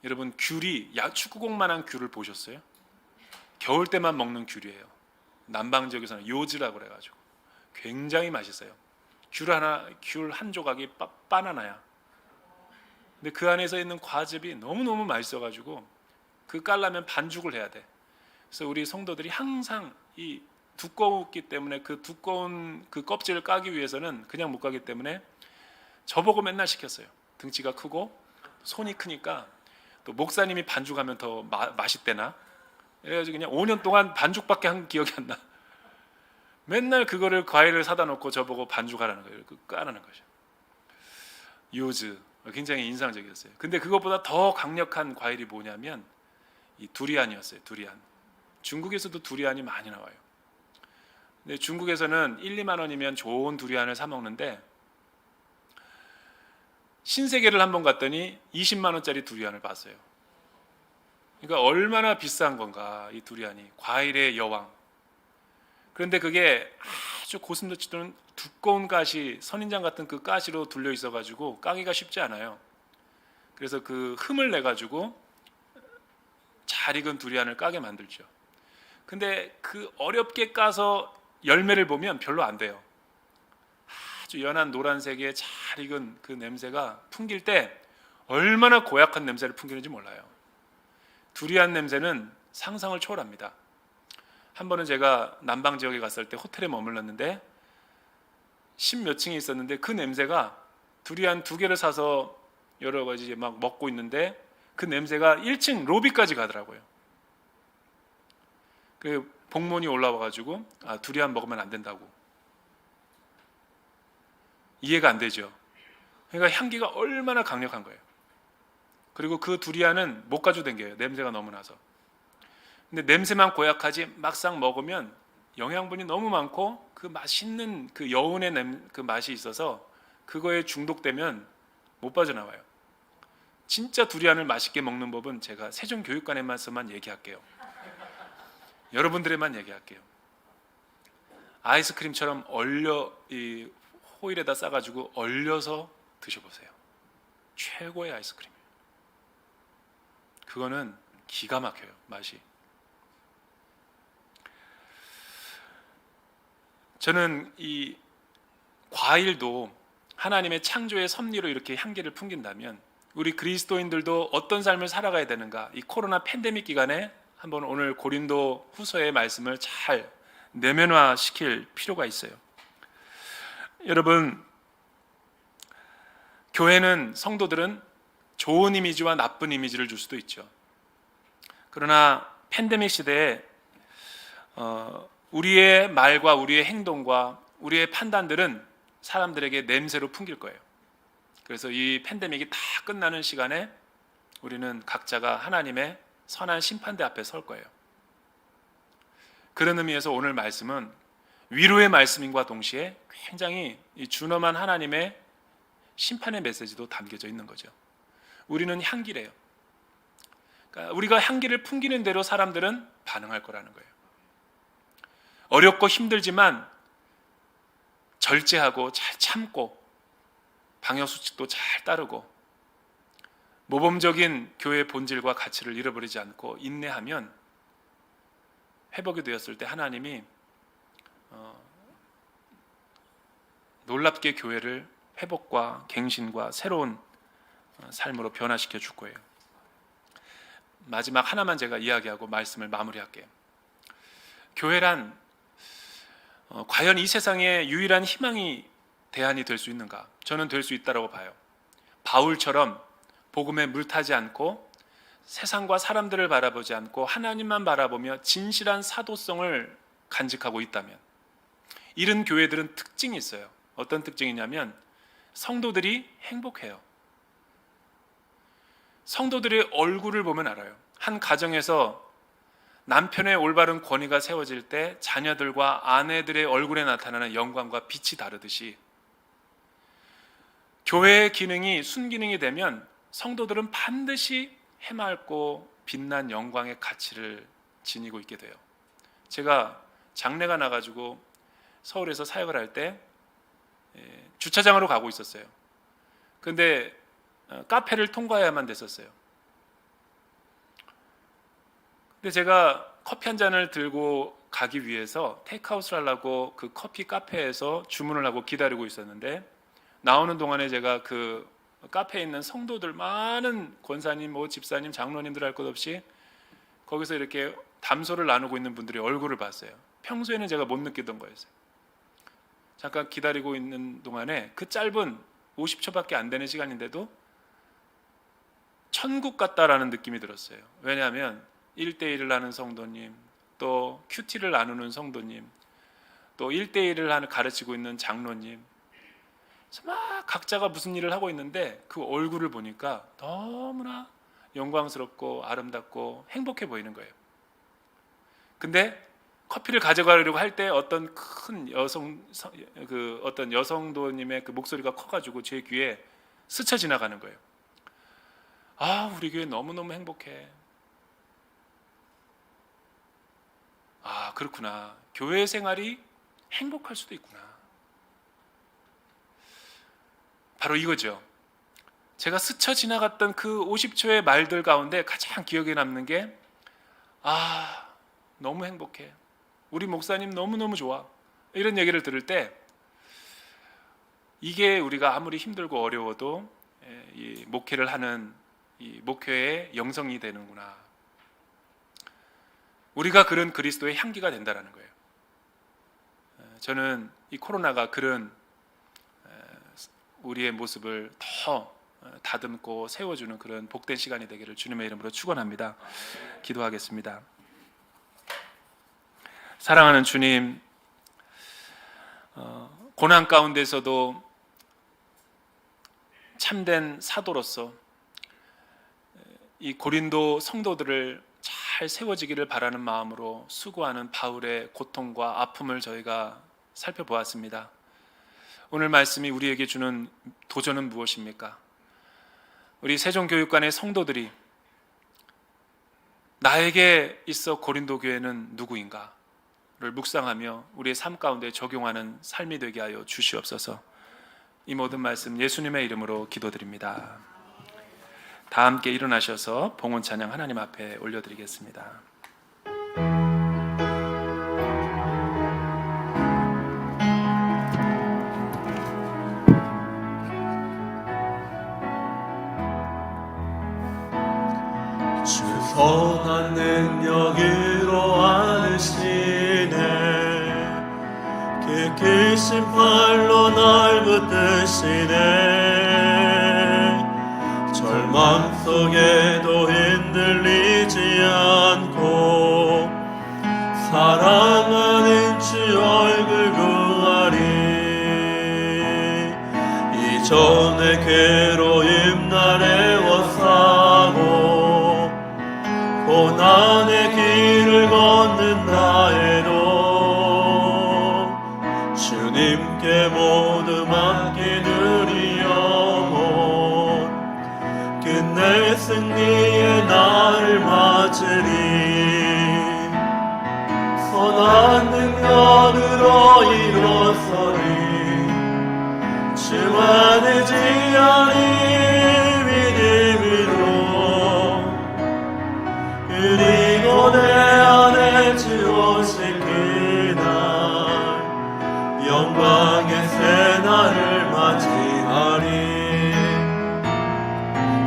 여러분 귤이, 축구공만한 귤을 보셨어요? 겨울 때만 먹는 귤이에요. 남방 지역에서는 요즈라고 그래가지고 굉장히 맛있어요. 귤 한 조각이 바나나야. 근데 그 안에서 있는 과즙이 너무너무 맛있어가지고 그 깔려면 반죽을 해야 돼. 그래서 우리 성도들이 항상 이 두꺼웠기 때문에 그 두꺼운 그 껍질을 까기 위해서는 그냥 못 가기 때문에 저보고 맨날 시켰어요. 등치가 크고 손이 크니까 또 목사님이 반죽하면 더 맛있대나? 그래가지고 그냥 5년 동안 반죽밖에 한 기억이 안 나. 맨날 그거를 과일을 사다 놓고 저보고 반죽하라는 거예요. 까라는 거죠. 요즈 굉장히 인상적이었어요. 근데 그것보다 더 강력한 과일이 뭐냐면 이 두리안이었어요. 두리안. 중국에서도 두리안이 많이 나와요. 근데 중국에서는 1, 2만 원이면 좋은 두리안을 사 먹는데 신세계를 한번 갔더니 20만 원짜리 두리안을 봤어요. 그러니까 얼마나 비싼 건가 이 두리안이. 과일의 여왕. 그런데 그게 아주 고슴도치는 두꺼운 가시, 선인장 같은 그 가시로 둘려 있어가지고 까기가 쉽지 않아요. 그래서 그 흠을 내가지고 잘 익은 두리안을 까게 만들죠. 근데 그 어렵게 까서 열매를 보면 별로 안 돼요. 아주 연한 노란색의 잘 익은 그 냄새가 풍길 때 얼마나 고약한 냄새를 풍기는지 몰라요. 두리안 냄새는 상상을 초월합니다. 한 번은 제가 남방 지역에 갔을 때 호텔에 머물렀는데 10몇 층이 있었는데 그 냄새가 두리안 2개를 사서 여러 가지 이제 막 먹고 있는데 그 냄새가 1층 로비까지 가더라고요. 그 복문이 올라와가지고 두리안 먹으면 안 된다고. 이해가 안 되죠. 그러니까 향기가 얼마나 강력한 거예요. 그리고 그 두리안은 못 가지고 댕겨요. 냄새가 너무 나서. 근데 냄새만 고약하지 막상 먹으면 영양분이 너무 많고 그 맛있는 그 여운의 그 맛이 있어서 그거에 중독되면 못 빠져나와요. 진짜 두리안을 맛있게 먹는 법은 제가 세종교육관에만서만 얘기할게요. 여러분들에만 얘기할게요. 아이스크림처럼 이 호일에다 싸가지고 얼려서 드셔보세요. 최고의 아이스크림이에요. 그거는 기가 막혀요. 맛이. 저는 이 과일도 하나님의 창조의 섭리로 이렇게 향기를 풍긴다면 우리 그리스도인들도 어떤 삶을 살아가야 되는가. 이 코로나 팬데믹 기간에 한번 오늘 고린도 후서의 말씀을 잘 내면화시킬 필요가 있어요. 여러분, 교회는, 성도들은 좋은 이미지와 나쁜 이미지를 줄 수도 있죠. 그러나 팬데믹 시대에 우리의 말과 우리의 행동과 우리의 판단들은 사람들에게 냄새로 풍길 거예요. 그래서 이 팬데믹이 다 끝나는 시간에 우리는 각자가 하나님의 선한 심판대 앞에 설 거예요. 그런 의미에서 오늘 말씀은 위로의 말씀인과 동시에 굉장히 이 준엄한 하나님의 심판의 메시지도 담겨져 있는 거죠. 우리는 향기래요. 그러니까 우리가 향기를 풍기는 대로 사람들은 반응할 거라는 거예요. 어렵고 힘들지만 절제하고 잘 참고 방역수칙도 잘 따르고 모범적인 교회의 본질과 가치를 잃어버리지 않고 인내하면 회복이 되었을 때 하나님이 놀랍게 교회를 회복과 갱신과 새로운 삶으로 변화시켜 줄 거예요. 마지막 하나만 제가 이야기하고 말씀을 마무리할게요. 교회란 과연 이 세상에 유일한 희망이 대안이 될 수 있는가? 저는 될 수 있다고 봐요. 바울처럼 복음에 물타지 않고 세상과 사람들을 바라보지 않고 하나님만 바라보며 진실한 사도성을 간직하고 있다면, 이런 교회들은 특징이 있어요. 어떤 특징이냐면 성도들이 행복해요. 성도들의 얼굴을 보면 알아요. 한 가정에서 남편의 올바른 권위가 세워질 때 자녀들과 아내들의 얼굴에 나타나는 영광과 빛이 다르듯이 교회의 기능이 순기능이 되면 성도들은 반드시 해맑고 빛난 영광의 가치를 지니고 있게 돼요. 제가 장례가 나가지고 서울에서 사역을 할 때 주차장으로 가고 있었어요. 근데 카페를 통과해야만 됐었어요. 근데 제가 커피 한 잔을 들고 가기 위해서 테이크아웃을 하려고 그 커피 카페에서 주문을 하고 기다리고 있었는데, 나오는 동안에 제가 그 카페에 있는 성도들, 많은 권사님, 집사님, 장로님들 할 것 없이 거기서 이렇게 담소를 나누고 있는 분들의 얼굴을 봤어요. 평소에는 제가 못 느끼던 거였어요. 잠깐 기다리고 있는 동안에 그 짧은 50초밖에 안 되는 시간인데도 천국 같다라는 느낌이 들었어요. 왜냐하면 1대1을 하는 성도님, 또 큐티를 나누는 성도님, 또 1대1을 가르치고 있는 장로님, 막 각자가 무슨 일을 하고 있는데 그 얼굴을 보니까 너무나 영광스럽고 아름답고 행복해 보이는 거예요. 근데 커피를 가져가려고 할 때 어떤 큰 어떤 여성도님의 그 목소리가 커가지고 제 귀에 스쳐 지나가는 거예요. 아, 우리 교회 너무너무 행복해. 아, 그렇구나. 교회 생활이 행복할 수도 있구나. 바로 이거죠. 제가 스쳐 지나갔던 그 50초의 말들 가운데 가장 기억에 남는 게, 아, 너무 행복해. 우리 목사님 너무너무 좋아. 이런 얘기를 들을 때 이게 우리가 아무리 힘들고 어려워도 이 목회를 하는 이 목회의 영성이 되는구나. 우리가 그런 그리스도의 향기가 된다는 거예요. 저는 이 코로나가 그런 우리의 모습을 더 다듬고 세워주는 그런 복된 시간이 되기를 주님의 이름으로 축원합니다. 기도하겠습니다. 사랑하는 주님, 고난 가운데서도 참된 사도로서 이 고린도 성도들을 잘 세워지기를 바라는 마음으로 수고하는 바울의 고통과 아픔을 저희가 살펴보았습니다. 오늘 말씀이 우리에게 주는 도전은 무엇입니까? 우리 세종교육관의 성도들이 나에게 있어 고린도 교회는 누구인가? 를 묵상하며 우리의 삶 가운데 적용하는 삶이 되게 하여 주시옵소서. 이 모든 말씀 예수님의 이름으로 기도드립니다. 다 함께 일어나셔서 봉헌 찬양 하나님 앞에 올려드리겠습니다. 주 선한 능력으로 안으시네 깊으신 팔로 날 붙드시네 절망 속에도 흔들리지 않고 사랑하는 주 얼굴 구하리 이전의 괴로움 날 애워싸고 고난의 길을 걷는다 해도 주님께 모두 맡기는 이 영혼 끝내 승리의 날을 맞으리 선한 능력으로 일어서리 주만을 지하리 그리고 내 안에 주 오실 그날 영광의 새날을 맞이하리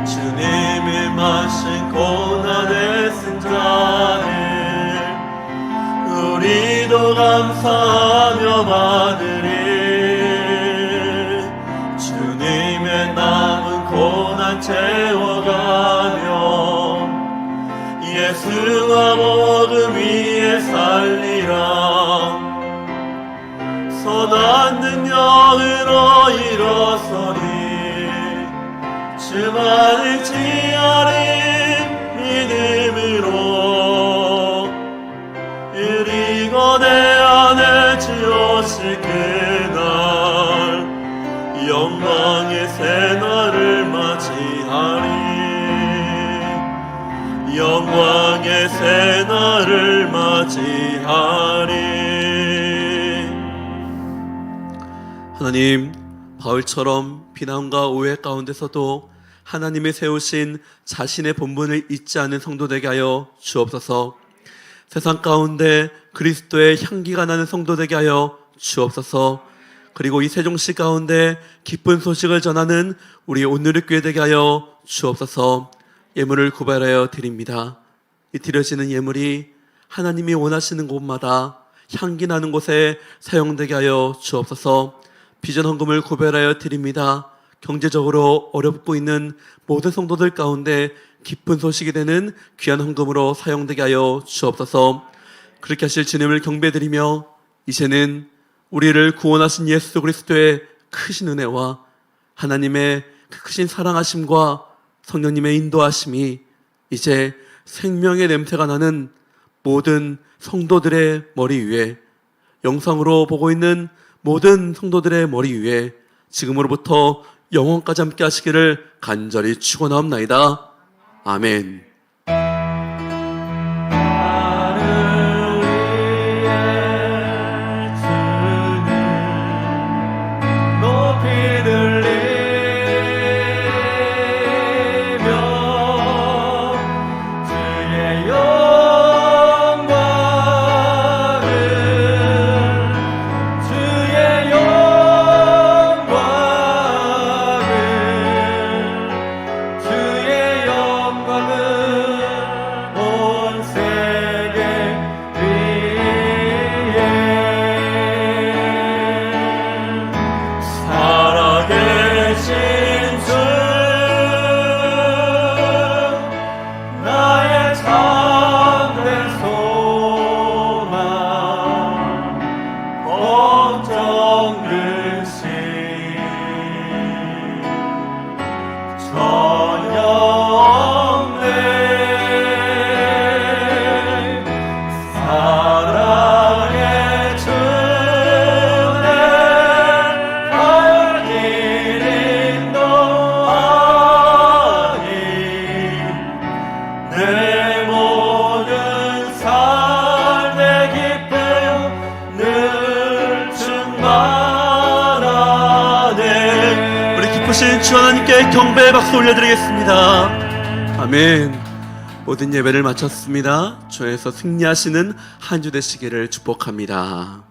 주님이 마신 고난의 승자를 우리도 감사하며 받으리 주님의 남은 고난 채워가며 예수와 복음 위에 살리라 선한 능력으로 일어서리 주만을 지하리 믿음으로 그리고 내 안에 주 오실 그날 영광의 새날을 맞이하리 영광의 새날을 맞이하리. 하나님, 바울처럼 비난과 오해 가운데서도 하나님이 세우신 자신의 본분을 잊지 않는 성도 되게 하여 주옵소서. 세상 가운데 그리스도의 향기가 나는 성도 되게 하여 주옵소서. 그리고 이 세종시 가운데 기쁜 소식을 전하는 우리 온누리 교회 되게 하여 주옵소서. 예물을 구별하여 드립니다. 이 드려지는 예물이 하나님이 원하시는 곳마다 향기 나는 곳에 사용되게 하여 주옵소서. 비전 헌금을 구별하여 드립니다. 경제적으로 어렵고 있는 모든 성도들 가운데 기쁜 소식이 되는 귀한 헌금으로 사용되게 하여 주옵소서. 그렇게 하실 주님을 경배드리며 이제는 우리를 구원하신 예수 그리스도의 크신 은혜와 하나님의 그 크신 사랑하심과 성령님의 인도하심이 이제 생명의 냄새가 나는 모든 성도들의 머리 위에, 영상으로 보고 있는 모든 성도들의 머리 위에 지금으로부터 영원까지 함께 하시기를 간절히 축원하옵나이다. 아멘. 주 하나님께 경배의 박수 올려드리겠습니다. 아멘. 모든 예배를 마쳤습니다. 주에서 승리하시는 한 주 되시기를 축복합니다.